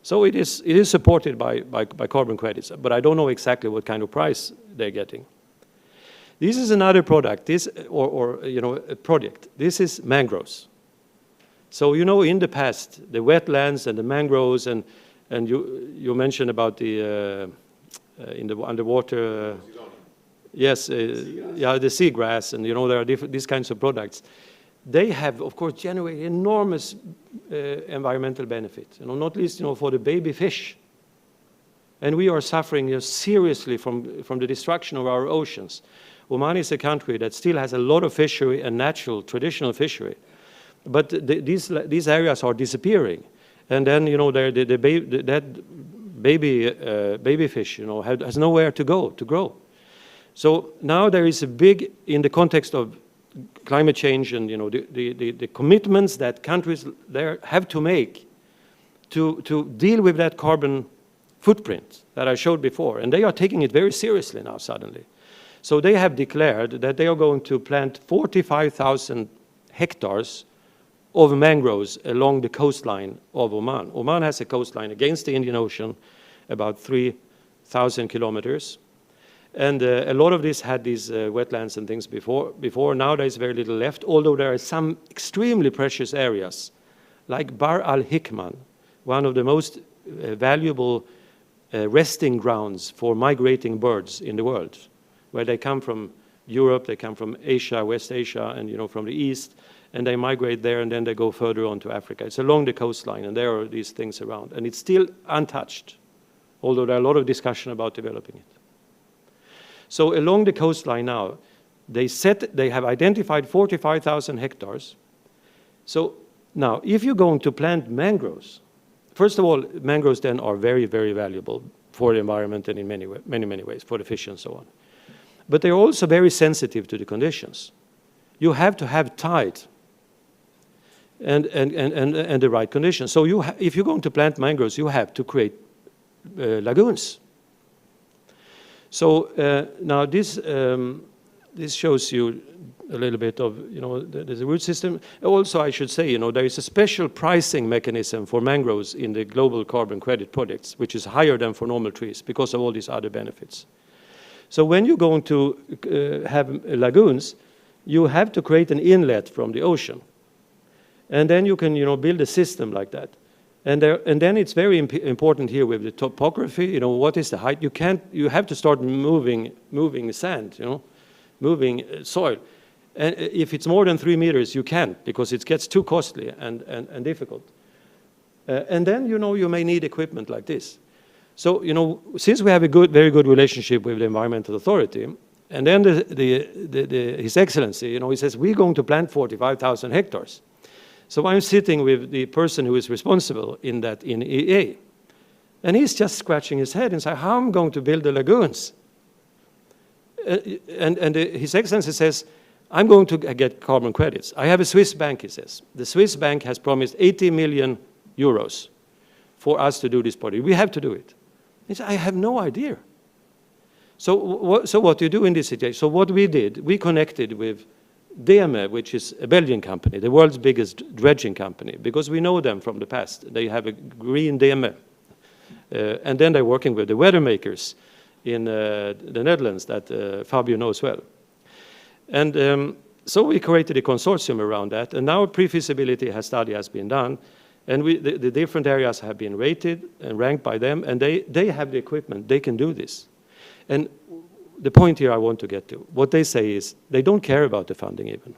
B: So it is supported by carbon credits, but I don't know exactly what kind of price they're getting. This is another product, you know, a project. This is mangroves. So, you know, in the past, the wetlands and the mangroves, and you mentioned about the in the underwater, yes, yeah, the seagrass, and you know there are these kinds of products. They have, of course, generated enormous environmental benefit, you know, not least, you know, for the baby fish. And we are suffering, you know, seriously from the destruction of our oceans. Oman is a country that still has a lot of fishery and natural, traditional fishery. But these areas are disappearing. And then, you know, that baby fish, you know, has nowhere to go, to grow. So now there is a big, in the context of climate change and, you know, the commitments that countries there have to make to deal with that carbon footprint that I showed before. And they are taking it very seriously now suddenly. So they have declared that they are going to plant 45,000 hectares of mangroves along the coastline of Oman. Oman has a coastline against the Indian Ocean, about 3,000 kilometers. And a lot of this had these wetlands and things before. Now there's very little left, although there are some extremely precious areas, like Bar al-Hikman, one of the most valuable resting grounds for migrating birds in the world, where they come from Europe, they come from Asia, West Asia, and, you know, from the east, and they migrate there, and then they go further on to Africa. It's along the coastline, and there are these things around. And it's still untouched, although there are a lot of discussion about developing it. So along the coastline now, they have identified 45,000 hectares. So now, if you're going to plant mangroves, first of all, mangroves then are very, very valuable for the environment and in many ways, for the fish and so on. But they're also very sensitive to the conditions. You have to have tide and the right conditions. So if you're going to plant mangroves, you have to create lagoons. So now this shows you a little bit of, there's a root system. Also, I should say, there is a special pricing mechanism for mangroves in the global carbon credit projects, which is higher than for normal trees because of all these other benefits. So when you're going to have lagoons, you have to create an inlet from the ocean. And then you can, build a system like that. And then it's very important here with the topography, what is the height? You have to start moving sand, moving soil. And if it's more than 3 meters, you can't, because it gets too costly and difficult. And then, you may need equipment like this. So, since we have a very good relationship with the environmental authority, and then His Excellency, he says, we're going to plant 45,000 hectares. So I'm sitting with the person who is responsible in EA. And he's just scratching his head and saying, how am I going to build the lagoons? And His Excellency says, I'm going to get carbon credits. I have a Swiss bank, he says. The Swiss bank has promised 80 million euros for us to do this project. We have to do it. He said, I have no idea. So what do you do in this situation? So what we did, we connected with DEME, which is a Belgian company, the world's biggest dredging company, because we know them from the past. They have a green DEME. And then they're working with the weather makers in the Netherlands that Fabio knows well. And so we created a consortium around that, and now a pre-feasibility study has been done, and the different areas have been rated and ranked by them, and they have the equipment, they can do this. And the point here I want to get to, what they say is they don't care about the funding even,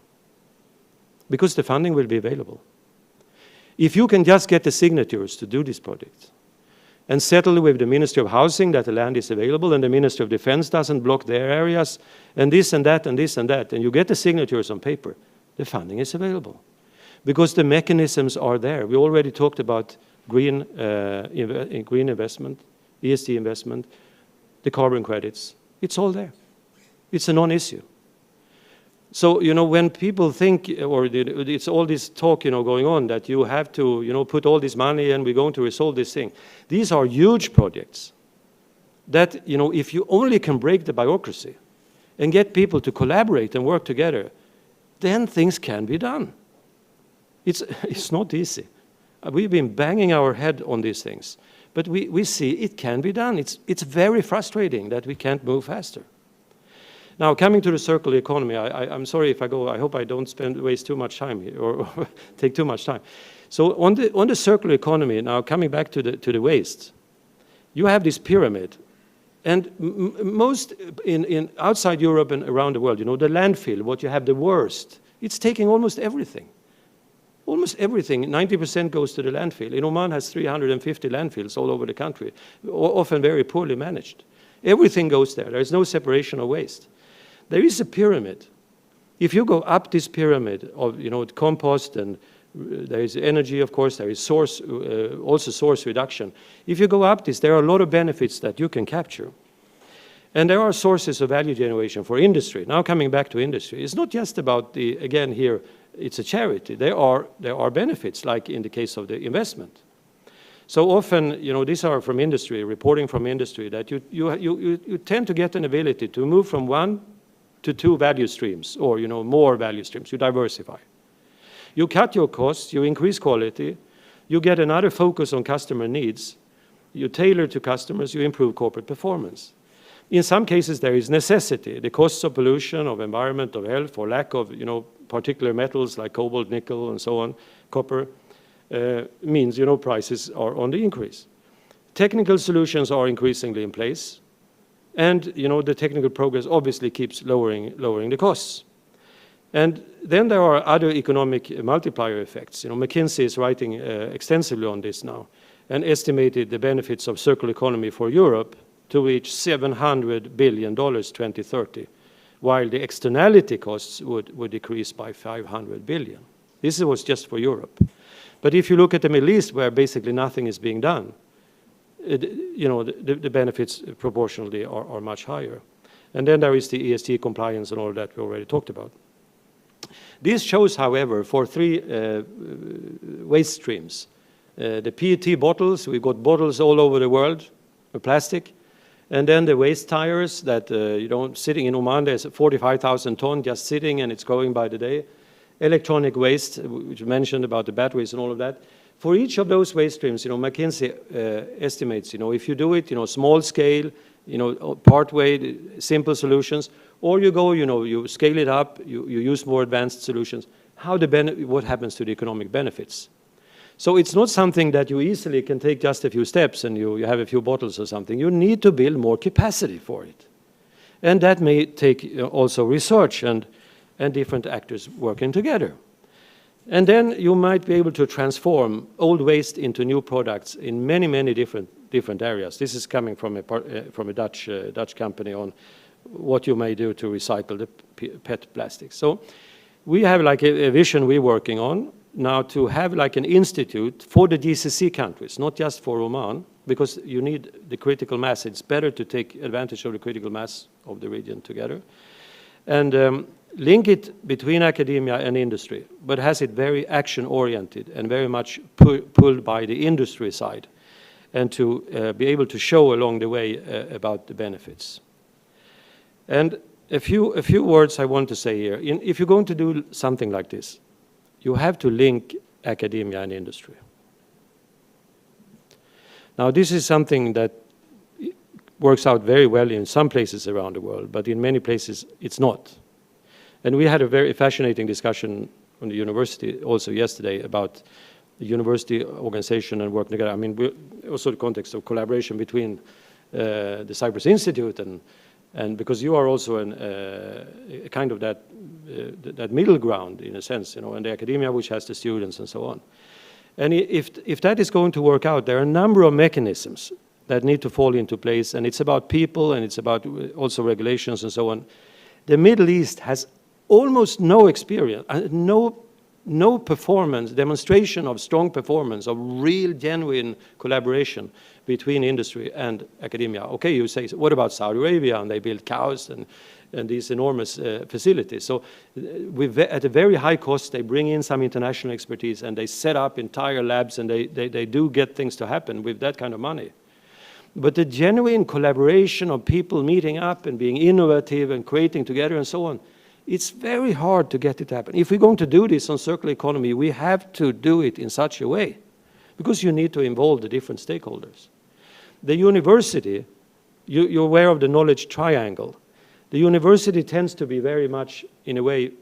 B: because the funding will be available. If you can just get the signatures to do this project, and settle with the Ministry of Housing that the land is available, and the Ministry of Defense doesn't block their areas, and this and that and this and that, and you get the signatures on paper, the funding is available. Because the mechanisms are there. We already talked about green investment, ESG investment, the carbon credits. It's all there. It's a non-issue. So, when people think, or it's all this talk, going on, that you have to, put all this money and we're going to resolve this thing. These are huge projects that, if you only can break the bureaucracy and get people to collaborate and work together, then things can be done. It's not easy. We've been banging our head on these things, but we see it can be done. It's very frustrating that we can't move faster. Now, coming to the circular economy, I'm sorry if I go, I hope I don't waste too much time here or take too much time. So on the circular economy, now coming back to the waste, you have this pyramid. And most in outside Europe and around the world, the landfill, what you have the worst, it's taking almost everything. Almost everything, 90% goes to the landfill. In Oman has 350 landfills all over the country, often very poorly managed. Everything goes there. There is no separation of waste. There is a pyramid. If you go up this pyramid of, compost, and there is energy, of course, there is also source reduction. If you go up this, there are a lot of benefits that you can capture. And there are sources of value generation for industry. Now coming back to industry, it's not just about again here, it's a charity. There are benefits, like in the case of the investment. So often, these are from industry, reporting from industry, that you tend to get an ability to move from 1 to 2 value streams, or more value streams. You diversify. You cut your costs, you increase quality, you get another focus on customer needs, you tailor to customers, you improve corporate performance. In some cases, there is necessity. The costs of pollution, of environment, of health, or lack of particular metals like cobalt, nickel, and so on, copper, means prices are on the increase. Technical solutions are increasingly in place, and the technical progress obviously keeps lowering the costs. And then there are other economic multiplier effects. You know, McKinsey is writing extensively on this now and estimated the benefits of circular economy for Europe to reach $700 billion 2030, while the externality costs would decrease by 500 billion. This was just for Europe. But if you look at the Middle East, where basically nothing is being done, you know, the benefits proportionally are much higher. And then there is the ESG compliance and all that we already talked about. This shows, however, for 3 waste streams. The PET bottles, we've got bottles all over the world, plastic. And then the waste tires that, you know, sitting in Oman, there's 45,000 tons just sitting and it's going by the day. Electronic waste, which you mentioned about the batteries and all of that. For each of those waste streams, you know, McKinsey estimates, you know, if you do it, you know, small scale, you know, part way, simple solutions, or you go, you know, you scale it up, you use more advanced solutions, what happens to the economic benefits? So it's not something that you easily can take just a few steps and you have a few bottles or something. You need to build more capacity for it. And that may take also research and different actors working together. And then you might be able to transform old waste into new products in many, many different areas. This is coming from a Dutch company on what you may do to recycle the PET plastics. So we have like a vision we're working on now to have like an institute for the GCC countries, not just for Oman, because you need the critical mass. It's better to take advantage of the critical mass of the region together. And link it between academia and industry, but has it very action-oriented and very much pulled by the industry side, and to be able to show along the way about the benefits. And a few words I want to say here. If you're going to do something like this, you have to link academia and industry. Now, this is something that works out very well in some places around the world, but in many places it's not. And we had a very fascinating discussion on the university also yesterday about the university organization and working together. I mean, also the context of collaboration between the Cyprus Institute and because you are also a kind of that middle ground in a sense, you know, and the academia which has the students and so on. And if that is going to work out, there are a number of mechanisms that need to fall into place, and it's about people and it's about also regulations and so on. The Middle East has almost no experience, no performance, demonstration of strong performance, of real, genuine collaboration between industry and academia. Okay, you say, what about Saudi Arabia? And they build cows and these enormous facilities. So at a very high cost, they bring in some international expertise and they set up entire labs and they do get things to happen with that kind of money. But the genuine collaboration of people meeting up and being innovative and creating together and so on, it's very hard to get it to happen. If we're going to do this on circular economy, we have to do it in such a way because you need to involve the different stakeholders. The university, you're aware of the knowledge triangle. The university tends to be very much, in a way,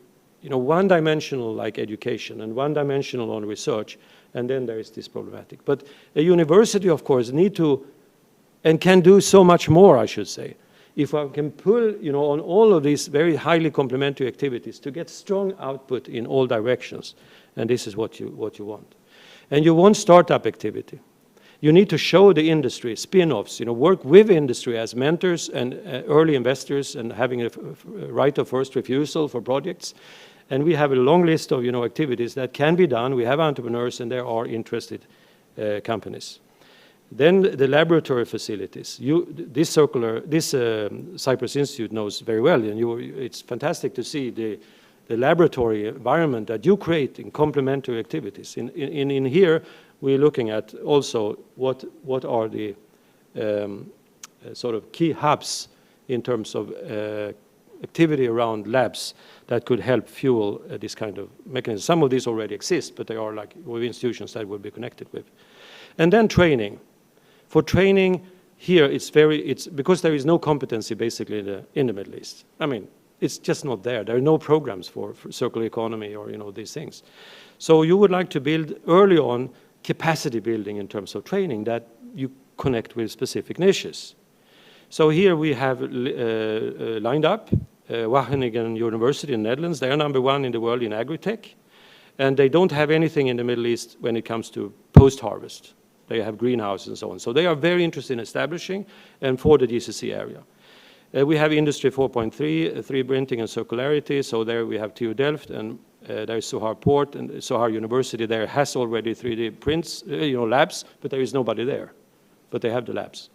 B: you know, one-dimensional like education and one-dimensional on research, and then there is this problematic. But a university, of course, need to and can do so much more, I should say. If I can pull, you know, on all of these very highly complementary activities to get strong output in all directions, and this is what you want. And you want startup activity. You need to show the industry spin-offs, you know, work with industry as mentors and early investors and having a right of first refusal for projects. And we have a long list of, you know, activities that can be done. We have entrepreneurs and there are interested companies. Then the laboratory facilities. This Cyprus Institute knows very well, and it's fantastic to see the laboratory environment that you create in complementary activities. In here, we're looking at also what are the sort of key hubs in terms of activity around labs that could help fuel this kind of mechanism. Some of these already exist, but they are like with institutions that will be connected with. And then training. For training here, it's because there is no competency basically in the Middle East. I mean, it's just not there. There are no programs for circular economy or, you know, these things. So you would like to build early on capacity building in terms of training that you connect with specific niches. So here we have lined up Wageningen University in the Netherlands. They are #1 in the world in agri-tech. And they don't have anything in the Middle East when it comes to post-harvest. They have greenhouses and so on. So they are very interested in establishing and for the GCC area. We have Industry 4.3, 3D printing and circularity. So there we have TU Delft, and there is Sohar Port, and Sohar University there has already 3D prints, labs, but there is nobody there. But they have the labs.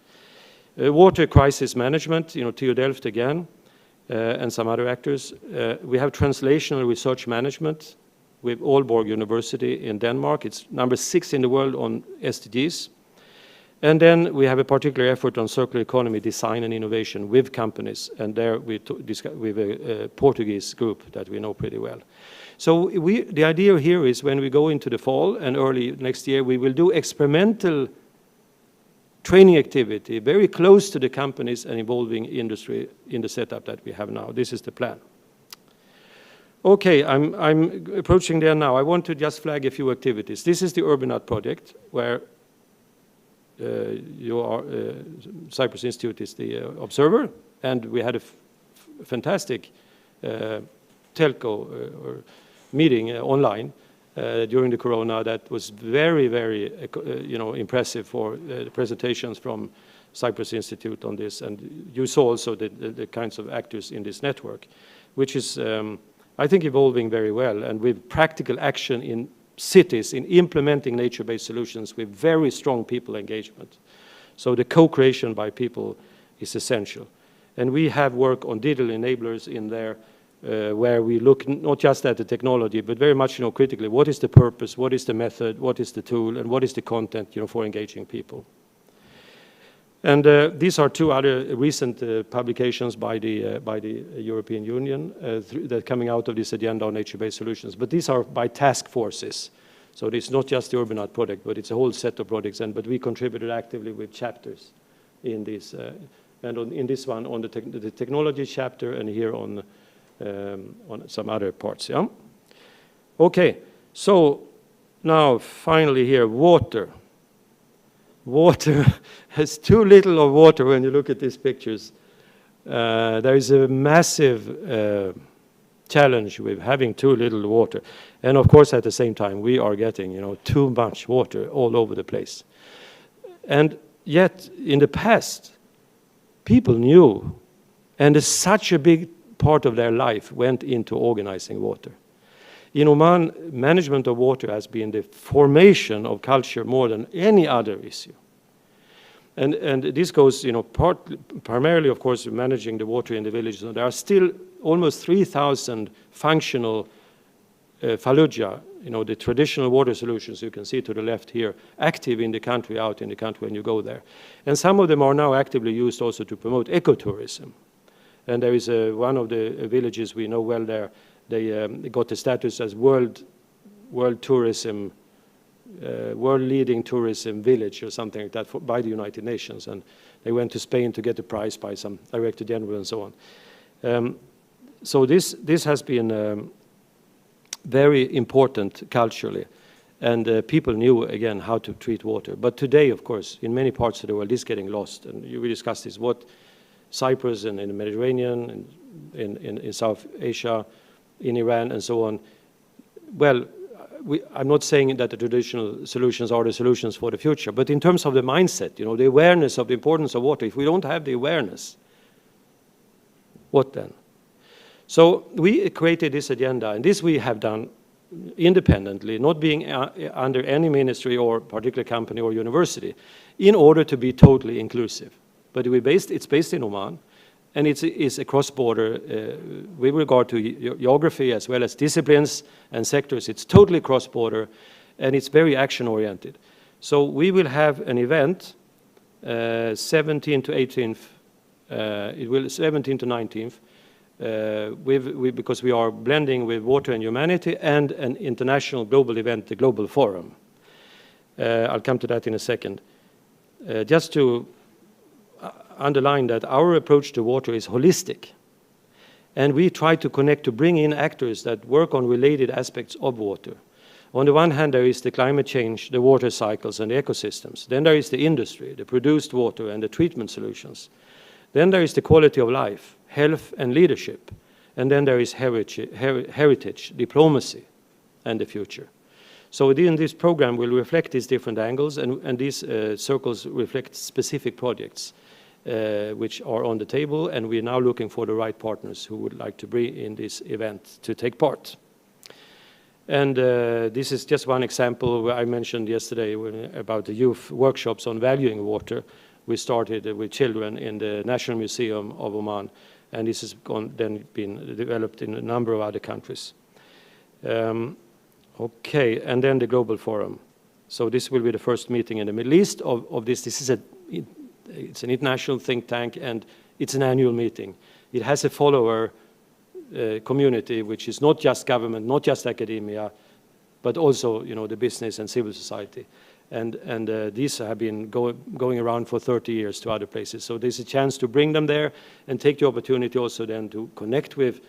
B: Water crisis management, TU Delft again, and some other actors. We have translational research management with Aalborg University in Denmark. It's #6 in the world on SDGs. And then we have a particular effort on circular economy design and innovation with companies. And there we with a Portuguese group that we know pretty well. So the idea here is when we go into the fall and early next year, we will do experimental training activity very close to the companies and involving industry in the setup that we have now. This is the plan. Okay, I'm approaching there now. I want to just flag a few activities. This is the Urbanat project, where Cyprus Institute is the observer, and we had a fantastic telco meeting online during the corona that was very, very impressive for the presentations from Cyprus Institute on this, and you saw also the kinds of actors in this network, which is I think evolving very well, and with practical action in cities in implementing nature-based solutions with very strong people engagement. So the co-creation by people is essential. And we have work on digital enablers in there where we look not just at the technology, but very much critically, what is the purpose, what is the method, what is the tool, and what is the content for engaging people. And these are two other recent publications by the European Union that are coming out of this agenda on nature-based solutions. But these are by task forces. So it's not just the Urbanat project, but it's a whole set of projects. But we contributed actively with chapters in this. In this one, on the technology chapter, and here on some other parts. Yeah? Okay, so now finally here, water. Water has too little of water when you look at these pictures. There is a massive challenge with having too little water. And of course, at the same time, we are getting too much water all over the place. And yet, in the past, people knew, and such a big part of their life went into organizing water. In Oman, management of water has been the formation of culture more than any other issue. And this goes, primarily, of course, managing the water in the villages. And there are still almost 3,000 functional Fallujah, the traditional water solutions you can see to the left here, active in the country, out in the country when you go there. And some of them are now actively used also to promote ecotourism. And there is one of the villages we know well there. They got the status as world tourism, world leading tourism village or something like that by the United Nations. And they went to Spain to get the prize by some director general and so on. So this has been very important culturally. And people knew, again, how to treat water. But today, of course, in many parts of the world, it's getting lost. And we discussed this, what Cyprus and in the Mediterranean, and in South Asia, in Iran and so on. Well, I'm not saying that the traditional solutions are the solutions for the future, but in terms of the mindset, the awareness of the importance of water, if we don't have the awareness, what then? So we created this agenda, and this we have done independently, not being under any ministry or particular company or university, in order to be totally inclusive. But it's based in Oman, and it's a cross-border with regard to geography as well as disciplines and sectors. It's totally cross-border, and it's very action-oriented. So we will have an event 17th to 18th, 17th to 19th, because we are blending with water and humanity and an international global event, the Global Forum. I'll come to that in a second. Just to underline that our approach to water is holistic. And we try to connect, to bring in actors that work on related aspects of water. On the one hand, there is the climate change, the water cycles, and the ecosystems. Then there is the industry, the produced water, and the treatment solutions. Then there is the quality of life, health and leadership. And then there is heritage, diplomacy, and the future. So within this program, we'll reflect these different angles, and these circles reflect specific projects which are on the table, and we're now looking for the right partners who would like to be in this event to take part. And this is just one example where I mentioned yesterday about the youth workshops on valuing water. We started with children in the National Museum of Oman, and this has then been developed in a number of other countries. Okay, and then the Global Forum. So this will be the first meeting in the Middle East of this. This is it's an international think tank, and it's an annual meeting. It has a follower community, which is not just government, not just academia, but also, you know, the business and civil society. And these have been going around for 30 years to other places. So there's a chance to bring them there and take the opportunity also then to connect with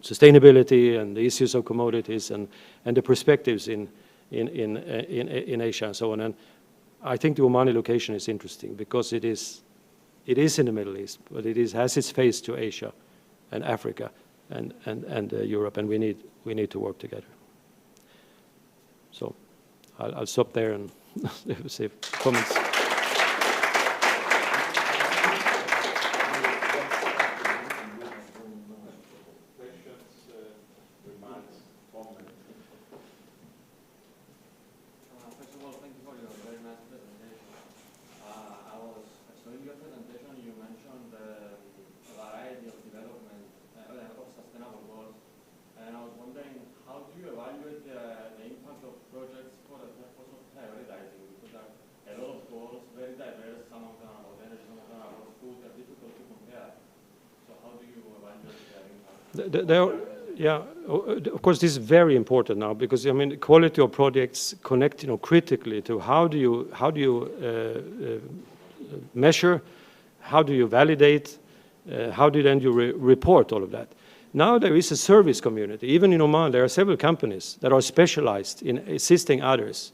B: sustainability and the issues of commodities and the perspectives in Asia and so on. And I think the Omani location is interesting because it is in the Middle East, but it has its face to Asia and Africa and Europe, and we need to work together. So I'll stop there and see comments. Yeah, of course, this is very important now because I mean, the quality of projects connect, you know, critically to how do you measure, how do you validate, how do then you report all of that. Now there is a service community. Even in Oman, there are several companies that are specialized in assisting others,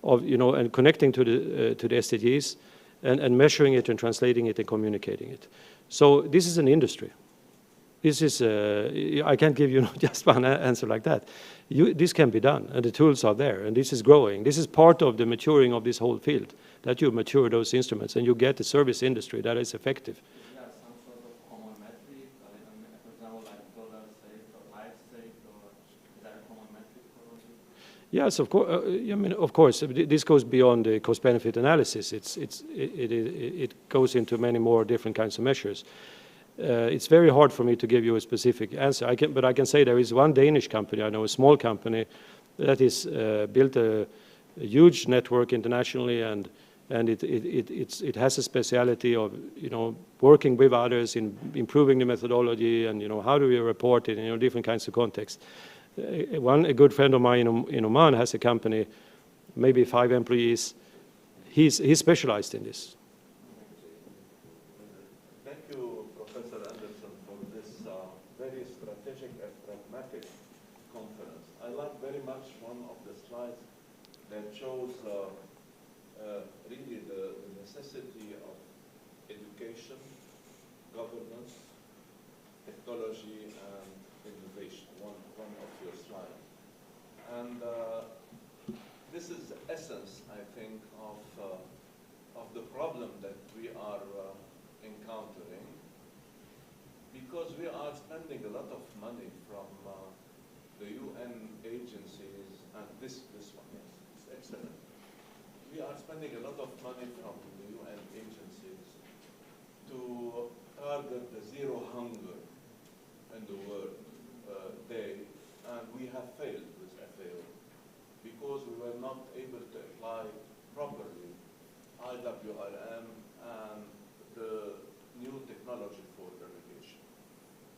B: of, you know, and connecting to the SDGs and measuring it and translating it and communicating it. So this is an industry. This is, I can't give you just one answer like that. This can be done, and the tools are there, and this is growing. This is part of the maturing of this whole field, that you mature those instruments, and you get a service industry that is effective.
C: Is there some sort of common metric, for example, like dollar saved or life saved, or is that a common metric for all of you?
B: Yes, of course. I mean, of course, this goes beyond the cost-benefit analysis. It goes into many more different kinds of measures. It's very hard for me to give you a specific answer. But I can say there is one Danish company, I know, a small company, that is built a huge network internationally, and it has a speciality of, you know, working with others in improving the methodology, and, you know, how do we report it in, you know, different kinds of contexts. A good friend of mine in Oman has a company, maybe 5 employees. He's specialized in this.
D: Very strategic and pragmatic conference. I like very much one of the slides that shows really the necessity of education, governance, technology, and innovation. One of your slides, and this is the essence, I think, of the problem that we are encountering. Because we are spending a lot of money from the UN agencies, and this one, yes, it's excellent. We are spending a lot of money from the UN agencies to target the zero hunger in the world day, and we have failed with FAO because we were not able to apply properly IWRM and the new technology for irrigation.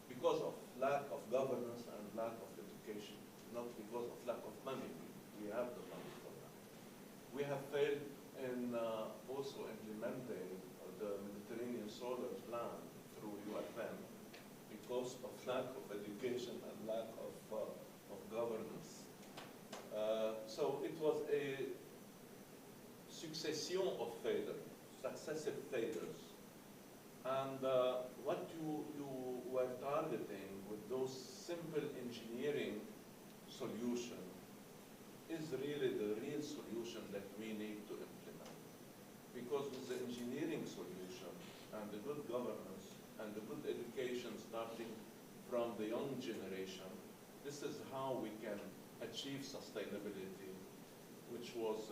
D: Because of lack of governance and lack of education, not because of lack of money. We have the money for that. We have failed in also implementing the Mediterranean Solar Plan through UFM because of lack of education and lack of governance. So it was a succession of failures, successive failures, And what you were targeting with those simple engineering solution is really the real solution that we need to implement. Because with the engineering solution and the good governance and the good education starting from the young generation, this is how we can achieve sustainability, which was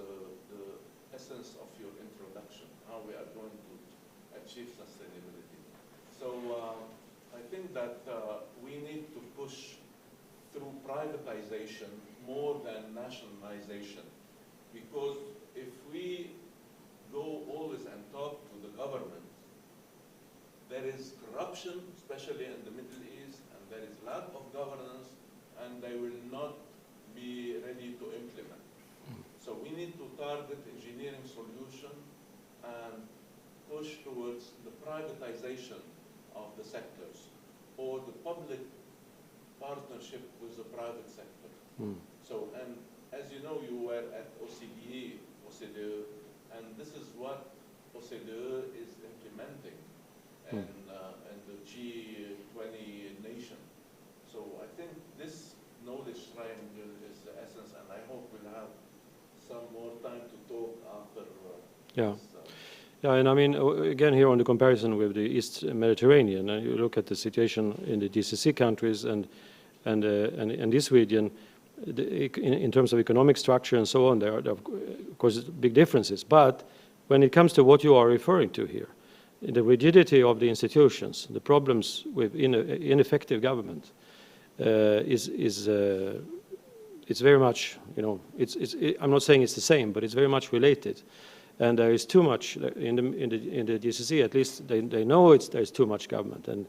D: the essence of your introduction, how we are going to achieve sustainability. So I think that we need to push through privatization more than nationalization, because if we go always and talk to the government, there is corruption, especially in the Middle East, and there is lack of governance, and they will not be ready to implement. So we need to target engineering solution and push towards the privatization of the sectors or the public partnership with the private sector. So, and as you know, you were at OCDE, and this is what OCDE is implementing and the G20 nation. So I think this knowledge triangle is the essence, and I hope we'll have some more time to talk after this.
B: Yeah, and I mean, again, here on the comparison with the East Mediterranean, and you look at the situation in the GCC countries and this region, in terms of economic structure and so on, there are, of course, big differences. But when it comes to what you are referring to here, the rigidity of the institutions, the problems with ineffective government, it's very much, you know, I'm not saying it's the same, but it's very much related. And there is too much in the GCC. At least they know there's too much government. And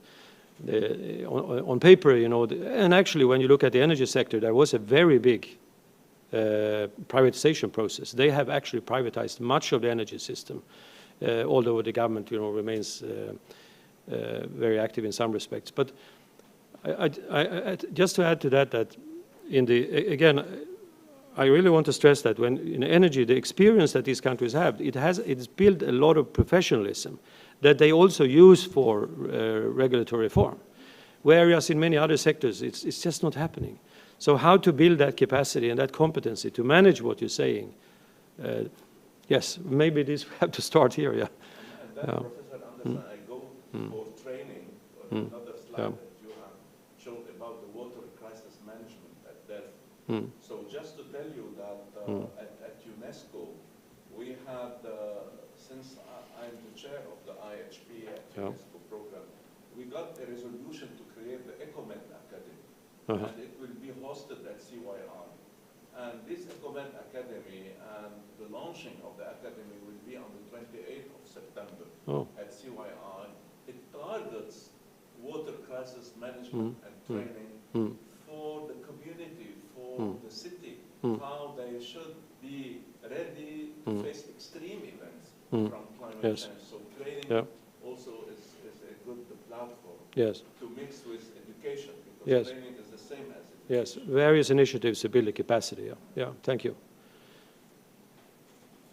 B: on paper, you know, and actually when you look at the energy sector, there was a very big privatization process. They have actually privatized much of the energy system, although the government, you know, remains very active in some respects. But just to add to that, again, I really want to stress that when in energy, the experience that these countries have, it's built a lot of professionalism that they also use for regulatory reform. Whereas in many other sectors, it's just not happening. So how to build that capacity and that competency to manage what you're saying? Yes, maybe this we have to start here. Yeah.
D: And then, Professor Anderson, I go for training on another slide that you have showed about the water crisis management at Delft. So just to tell you that at UNESCO, we had, since I'm the chair of the IHP at UNESCO program, we got a resolution to create the Ecomed Academy, and it will be hosted at CYR. And this Ecomed Academy and the launching of the academy will be on the 28th of September at CYR. It targets water crisis management and training for the community, for the city, how they should be ready to face extreme events from climate change. So training also is a good platform to mix with education, because training is the same as education.
B: Yes, various initiatives to build the capacity. Yeah, thank you.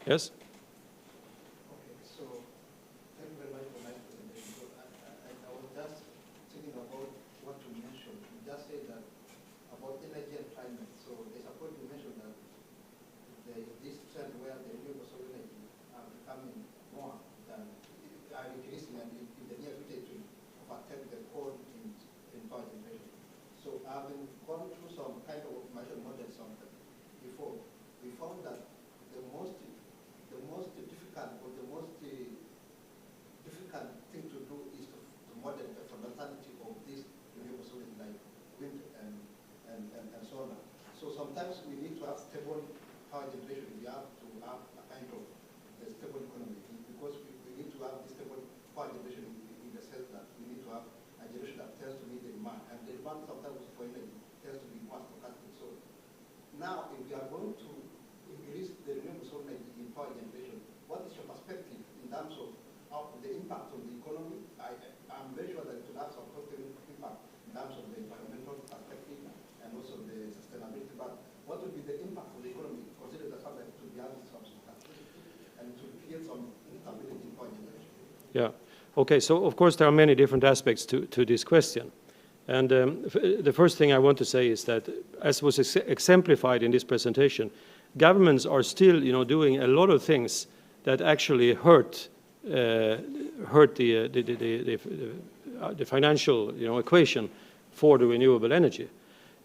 B: Yes?
E: Okay, so thank you very much for my presentation. So I was just thinking about what you mentioned. You just said that about energy and climate. So I suppose you mentioned that there is this trend where the renewable source energy are becoming more than are increasing, and in the near future to overtake the coal in power generation. So I've been going through some kind of optimization models on that before. We found that the most difficult or the most difficult thing to do is to model the fundamentality of this renewable sources like wind and solar. So sometimes we need to have stable power generation. We have to have a kind of a stable economy, because we need to have this stable power generation in the sense that we need to have a generation that tends to meet the demand, and the demand sometimes for energy tends to be more stochastic. So now, if we are going to increase the renewable source energy in power generation, what is your perspective in terms of the impact on the economy? I'm very sure that it will have some positive impact in terms of the environmental perspective and also the sustainability. But what will be the impact on the economy, considering the fact that it will be having some stochasticity and to create some instability in power generation?
B: Yeah. Okay, so of course there are many different aspects to this question. And the first thing I want to say is that, as was exemplified in this presentation, governments are still, doing a lot of things that actually hurt the financial, equation for the renewable energy.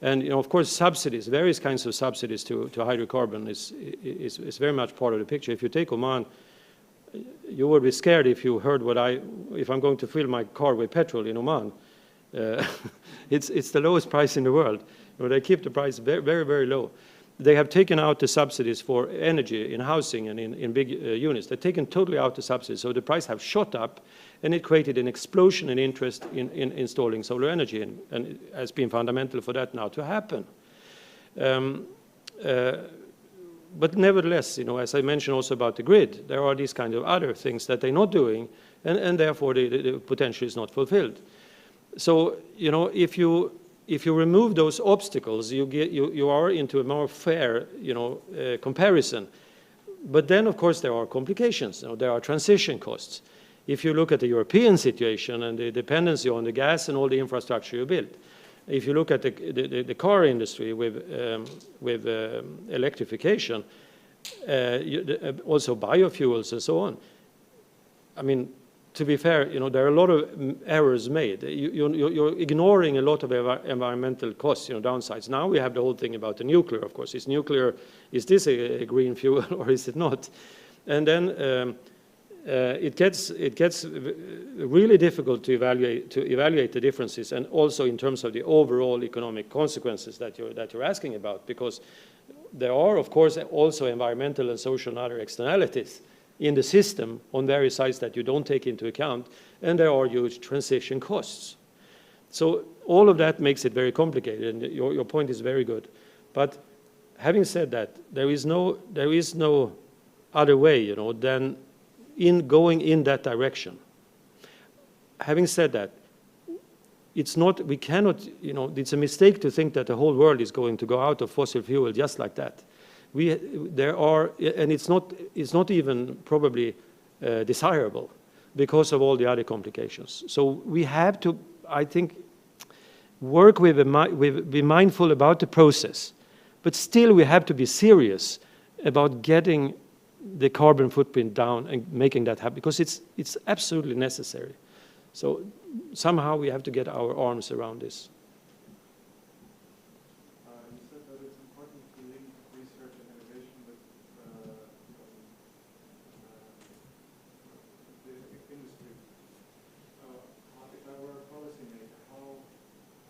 B: And, of course, subsidies, various kinds of subsidies to hydrocarbon is very much part of the picture. If you take Oman, you would be scared if you heard if I'm going to fill my car with petrol in Oman. It's the lowest price in the world. They keep the price very, very, very low. They have taken out the subsidies for energy in housing and in big units. They've taken totally out the subsidies, so the price have shot up, and it created an explosion in interest in installing solar energy, and it has been fundamental for that now to happen. But nevertheless, as I mentioned also about the grid, there are these kind of other things that they're not doing, and therefore the potential is not fulfilled. So, if you remove those obstacles, you are into a more fair, comparison. But then, of course, there are complications. There are transition costs. If you look at the European situation and the dependency on the gas and all the infrastructure you build, if you look at the car industry with electrification, also biofuels and so on, I mean, to be fair, there are a lot of errors made. You're ignoring a lot of environmental costs, downsides. Now we have the whole thing about the nuclear, of course. Is this a green fuel or is it not? And then it gets really difficult to evaluate the differences, and also in terms of the overall economic consequences that you're asking about, because there are, of course, also environmental and social and other externalities in the system on various sides that you don't take into account, and there are huge transition costs. So all of that makes it very complicated, and your point is very good. But having said that, there is no other way, than in going in that direction. Having said that, it's a mistake to think that the whole world is going to go out of fossil fuel just like that. And it's not even probably desirable because of all the other complications. So we have to, I think, work be mindful about the process, but still we have to be serious about getting the carbon footprint down and making that happen, because it's absolutely necessary. So somehow we have to get our arms around this.
F: You said that it's important to link research and innovation with the industry. If I were a policymaker, how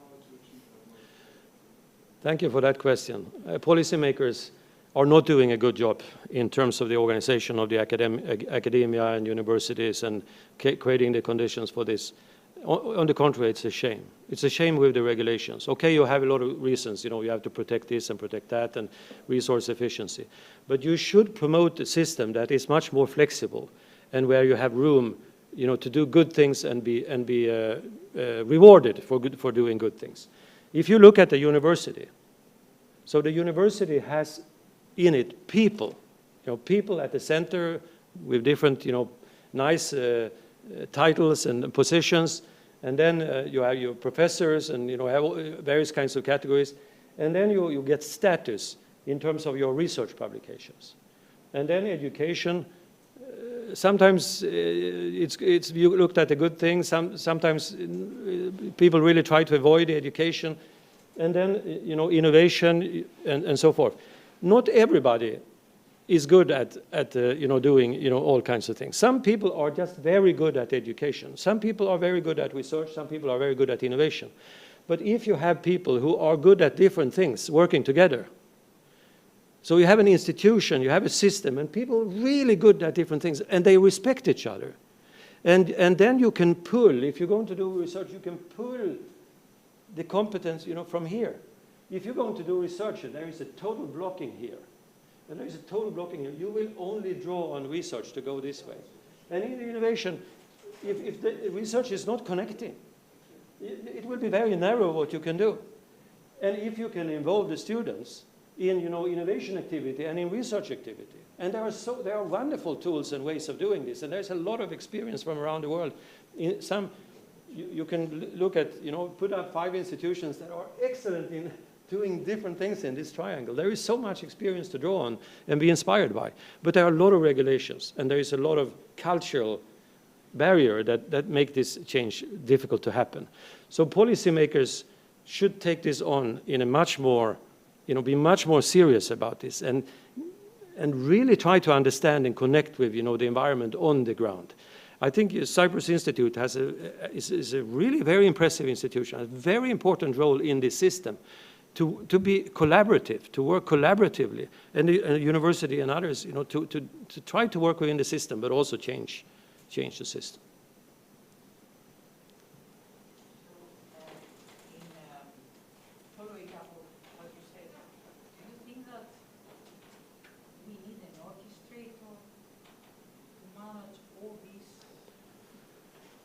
F: to achieve that?
B: Thank you for that question. Policymakers are not doing a good job in terms of the organization of the academia and universities and creating the conditions for this. On the contrary, it's a shame. It's a shame with the regulations. Okay, you have a lot of reasons, you have to protect this and protect that and resource efficiency. But you should promote a system that is much more flexible and where you have room, to do good things and be rewarded for doing good things. If you look at the university, so the university has in it people, people at the center with different, nice titles and positions, and then you have your professors and have various kinds of categories, and then you get status in terms of your research publications, and then education. Sometimes you looked at the good things. Sometimes people really try to avoid education, and then innovation and so forth. Not everybody is good at doing all kinds of things. Some people are just very good at education. Some people are very good at research. Some people are very good at innovation. But if you have people who are good at different things working together, so you have an institution, you have a system, and people are really good at different things, and they respect each other. And then you can pull, if you're going to do research, you can pull the competence from here. If you're going to do research, there is a total blocking here. And there is a total blocking here. You will only draw on research to go this way. And in innovation, if the research is not connecting, it will be very narrow what you can do. And if you can involve the students in innovation activity and in research activity, And there are wonderful tools and ways of doing this, and there's a lot of experience from around the world. You can look at, put up 5 institutions that are excellent in doing different things in this triangle. There is so much experience to draw on and be inspired by. But there are a lot of regulations, and there is a lot of cultural barrier that make this change difficult to happen. So policymakers should take this on in a much more, be much more serious about this and really try to understand and connect with, the environment on the ground. I think Cyprus Institute is a really very impressive institution, a very important role in this system to be collaborative, to work collaboratively, and the university and others, to try to work within the system, but also change the system.
G: Following up on what you said, do you think that we need an orchestrator to manage all these,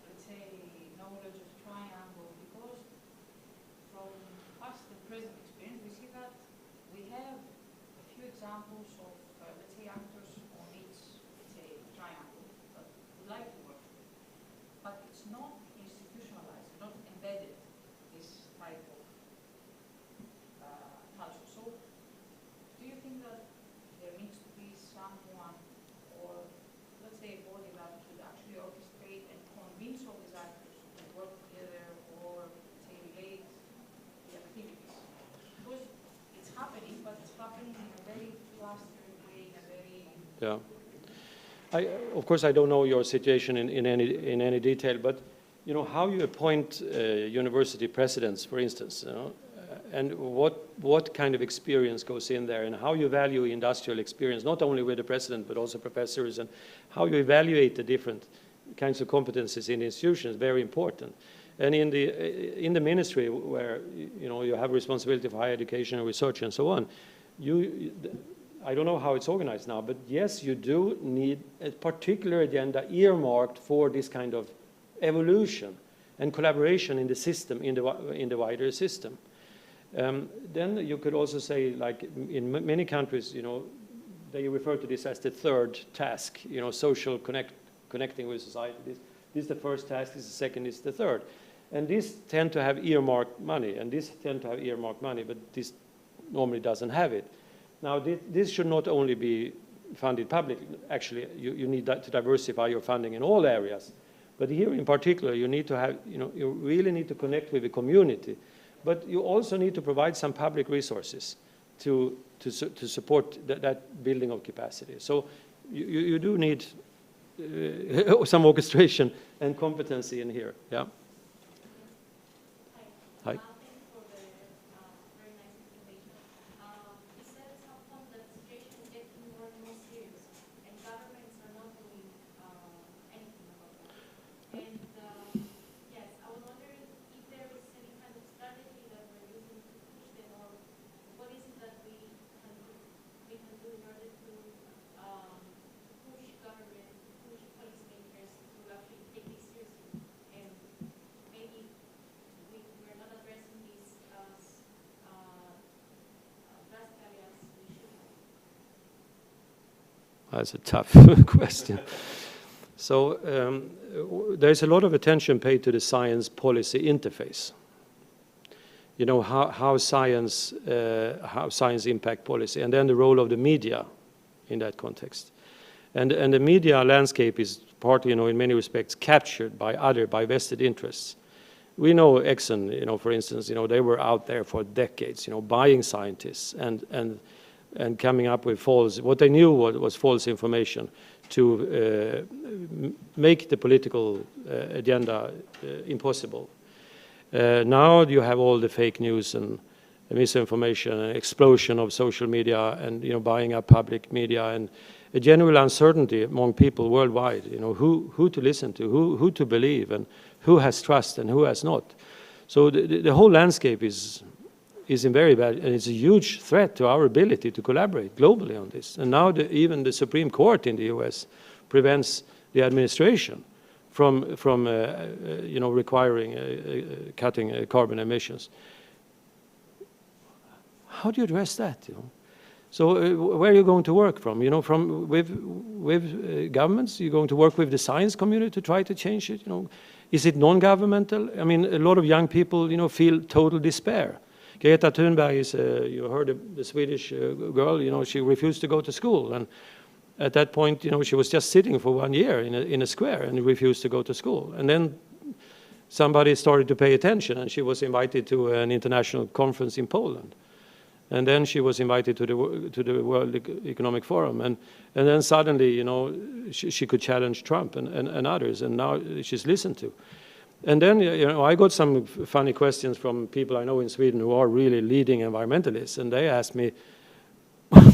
G: let's say, knowledge of triangle? Because from past and present experience, we see that we have a few examples of, let's say, actors on each, let's say, triangle that would like to work with. But it's not institutionalized, not embedded, this type of culture. So, do you think that there needs to be someone, or let's say a body that could actually orchestrate and convince all these actors to work together, or say relate the activities? Because it's happening, but it's happening in a very clustered way, in a very...
B: Yeah. Of course, I don't know your situation in any detail, but how you appoint university presidents, for instance, and what kind of experience goes in there, and how you value industrial experience, not only with the president but also professors, and how you evaluate the different kinds of competencies in the institution is very important. And in the ministry, where you have responsibility for higher education and research and so on, I don't know how it's organized now, but yes, you do need a particular agenda earmarked for this kind of evolution and collaboration in the system, in the wider system. Then you could also say, like in many countries, they refer to this as the third task, social connecting with society. This is the first task, this is the second, this is the third. And these tend to have earmarked money, and these tend to have earmarked money, but this normally doesn't have it. Now, this should not only be funded publicly. Actually, you need to diversify your funding in all areas. But here in particular, you need to have, you really need to connect with the community. But you also need to provide some public resources to support that building of capacity. So you do need some orchestration and competency in here. Yeah. Hi. That's a tough question. So there's a lot of attention paid to the science policy interface. How science impact policy, and then the role of the media in that context. And the media landscape is partly, in many respects, captured by vested interests. We know Exxon, for instance, they were out there for decades, buying scientists and coming up with what they knew was false information to make the political agenda impossible. Now you have all the fake news and misinformation and explosion of social media and buying up public media and a general uncertainty among people worldwide, who to listen to, who to believe, and who has trust and who has not. So the whole landscape is in very bad, and it's a huge threat to our ability to collaborate globally on this. And now even the Supreme Court in the US prevents the administration from requiring cutting carbon emissions. How do you address that? So where are you going to work from? You know, with governments? You're going to work with the science community to try to change it? You know, is it non-governmental? I mean, a lot of young people, you know, feel total despair. Greta Thunberg is, you heard the Swedish girl, you know, she refused to go to school. And at that point, you know, she was just sitting for 1 year in a square and refused to go to school. And then somebody started to pay attention, and she was invited to an international conference in Poland. And then she was invited to the World Economic Forum. And then suddenly, you know, she could challenge Trump and others, and now she's listened to. And then, you know, I got some funny questions from people I know in Sweden who are really leading environmentalists, and they asked me,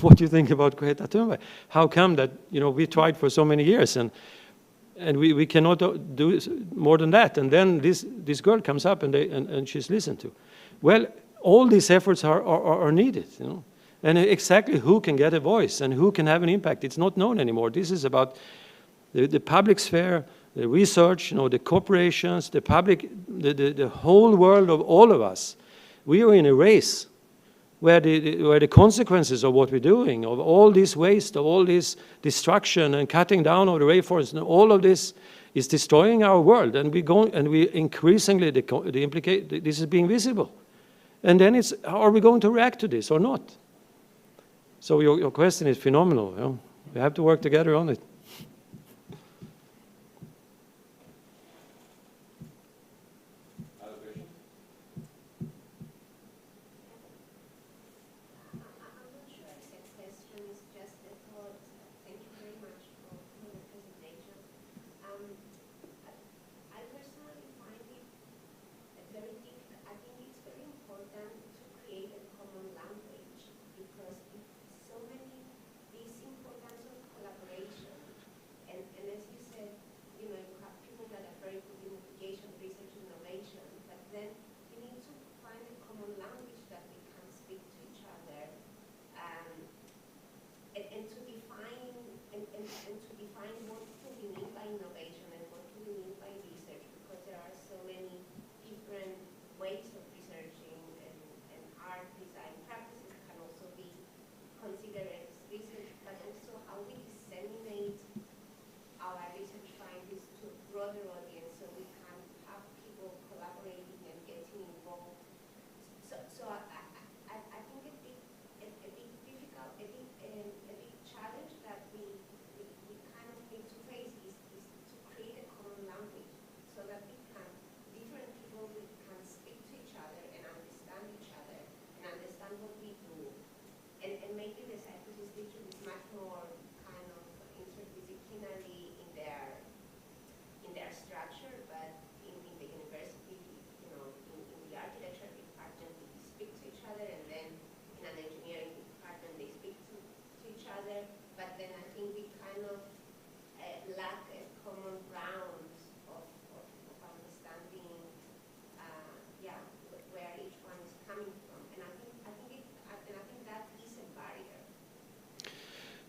B: what do you think about Greta Thunberg? How come that, you know, we tried for so many years and we cannot do more than that? And then this girl comes up and she's listened to. Well, all these efforts are needed, you know. And exactly who can get a voice and who can have an impact, it's not known anymore. This is about the public sphere, the research, you know, the corporations, the public, the whole world of all of us. We are in a race where the consequences of what we're doing, of all this waste, of all this destruction and cutting down of the rainforest, and all of this is destroying our world. And we increasingly, this is being visible. And then it's, are we going to react to this or not? So your question is phenomenal. You know? We have to work together on it.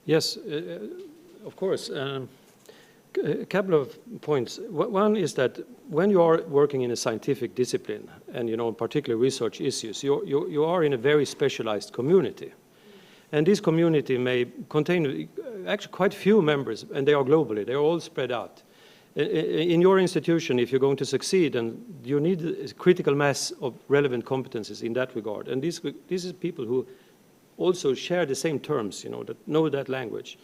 B: Yes, of course. A couple of points. One is that when you are working in a scientific discipline, and you know, particularly research issues, you are in a very specialized community. And this community may contain actually quite few members, and they are globally. They are all spread out. In your institution, if you're going to succeed, and you need a critical mass of relevant competences in that regard. And this is people who also share the same terms, you know, that know that language.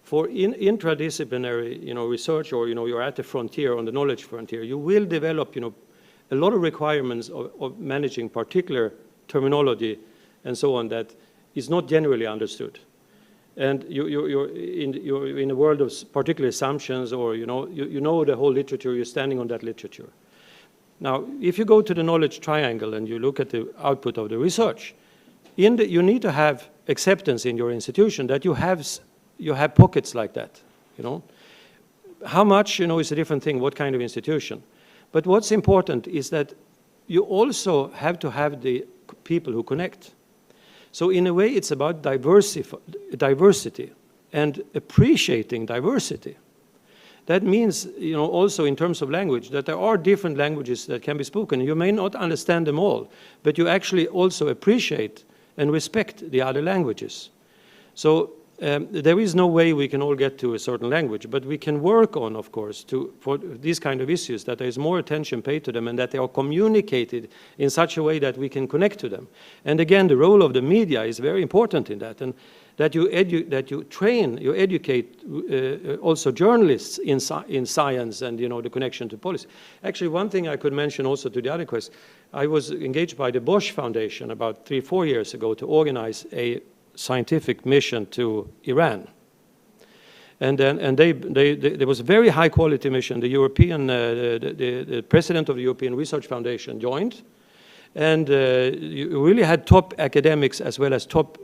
B: For intradisciplinary, you know, research, or, you know, you're at the frontier, on the knowledge frontier, you will develop, you know, a lot of requirements of managing particular terminology and so on that is not generally understood. And you're in a world of particular assumptions, or, you know the whole literature, you're standing on that literature. Now, if you go to the knowledge triangle and you look at the output of the research, you need to have acceptance in your institution that you have pockets like that, you know. How much, you know, is a different thing, what kind of institution. But what's important is that you also have to have the people who connect. So in a way, it's about diversity and appreciating diversity. That means, you know, also in terms of language, that there are different languages that can be spoken. You may not understand them all, but you actually also appreciate and respect the other languages. So there is no way we can all get to a certain language, but we can work on, of course, for these kind of issues, that there is more attention paid to them and that they are communicated in such a way that we can connect to them. And again, the role of the media is very important in that, and that you educate also journalists in science and, you know, the connection to policy. Actually, one thing I could mention also to the other question, I was engaged by the Bosch Foundation about 3-4 years ago to organize a scientific mission to Iran. And there was a very high quality mission. The European, the president of the European Research Foundation joined, and you really had top academics as well as top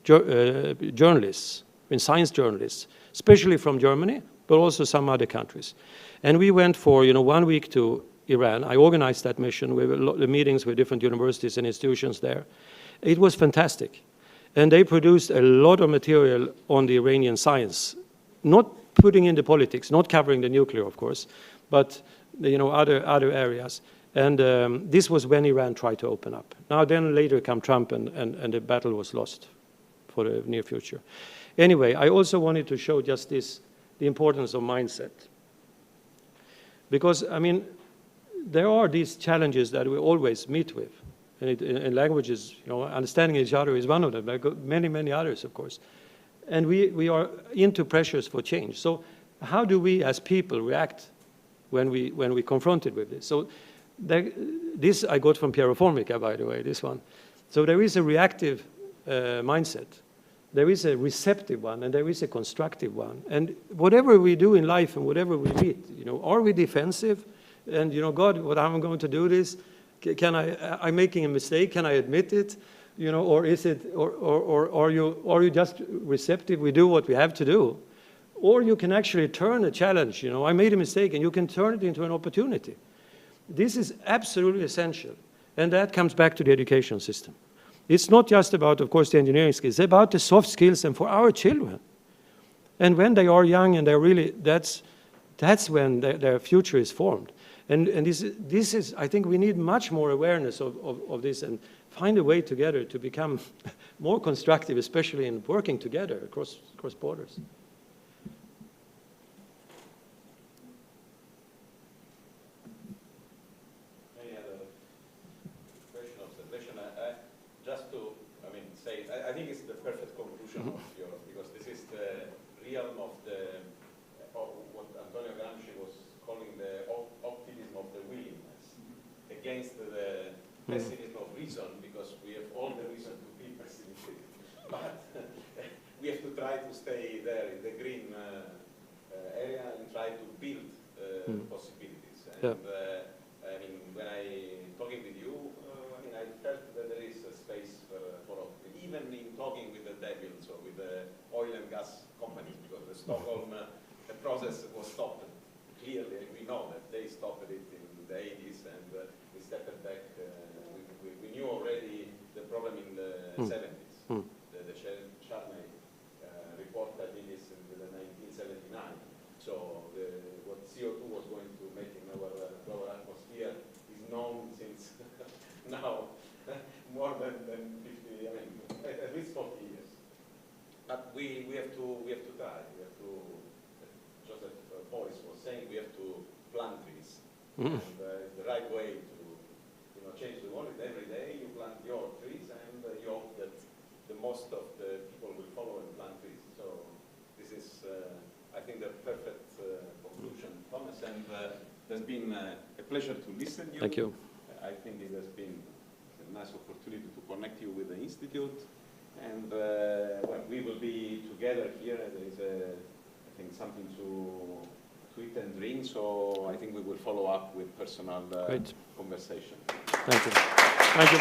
B: journalists, science journalists, especially from Germany, but also some other countries. And we went for, you know, 1 week to Iran. I organized that mission with the meetings with different universities and institutions there. It was fantastic. And they produced a lot of material on the Iranian science, not putting in the politics, not covering the nuclear, of course, but, you know, other areas. And this was when Iran tried to open up. Now then later come Trump and the battle was lost for the near future. Anyway, I also wanted to show just this, the importance of mindset. Because, I mean, there are these challenges that we always meet with. And languages, you know, understanding each other is one of them. There are many, many others, of course. And we are into pressures for change. So how do we as people react when we confronted with this? So this I got from Piero Formica, by the way, this one. So there is a reactive mindset. There is a receptive one, and there is a constructive one. And whatever we do in life and whatever we meet, you know, are we defensive? And, you know, God, what am I going to do this? I'm making a mistake, can I admit it? You know, or is it, or are you just receptive, we do what we have to do? Or you can actually turn a challenge, you know, I made a mistake, and you can turn it into an opportunity. This is absolutely essential. And that comes back to the education system. It's not just about, of course, the engineering skills, it's about the soft skills and for our children. And when they are young and they're really, that's when their future is formed. And this is, I think we need much more awareness of this and find a way together to become more constructive, especially in working together across borders.
A: Any other question, observation? Just to, say, I think it's the perfect conclusion of yours, because this is the realm of what Antonio Gramsci was calling the optimism of the willingness against the pessimism of reason, because we have all the reason to be pessimistic, but we have to try to stay there in the green area and try to build possibilities. And when I'm talking with you, I felt that there is a space for optimism, even in talking with the devils or with the oil and gas companies, because the Stockholm the process was stopped. Clearly, we know that they stopped it in the 80s, and we stepped back. We knew already the problem in the 70s. The Charney report that did this in 1979. So what CO2 was going to make in our atmosphere is known since now more than 50, at least 40 years. But we have to try. We have to. Joseph Boyce was saying we have to plant trees. And the right way to change the world is every day you plant your trees, and you hope that the most of the people will follow and plant trees. So this is, I think, the perfect conclusion, Thomas. And it has been a pleasure to listen to you.
B: Thank you.
A: I think it has been a nice opportunity to connect you with the Institute. And we will be together here. There is I think something to eat and drink, so I think we will follow up with personal conversation.
B: Thank you. Thank you.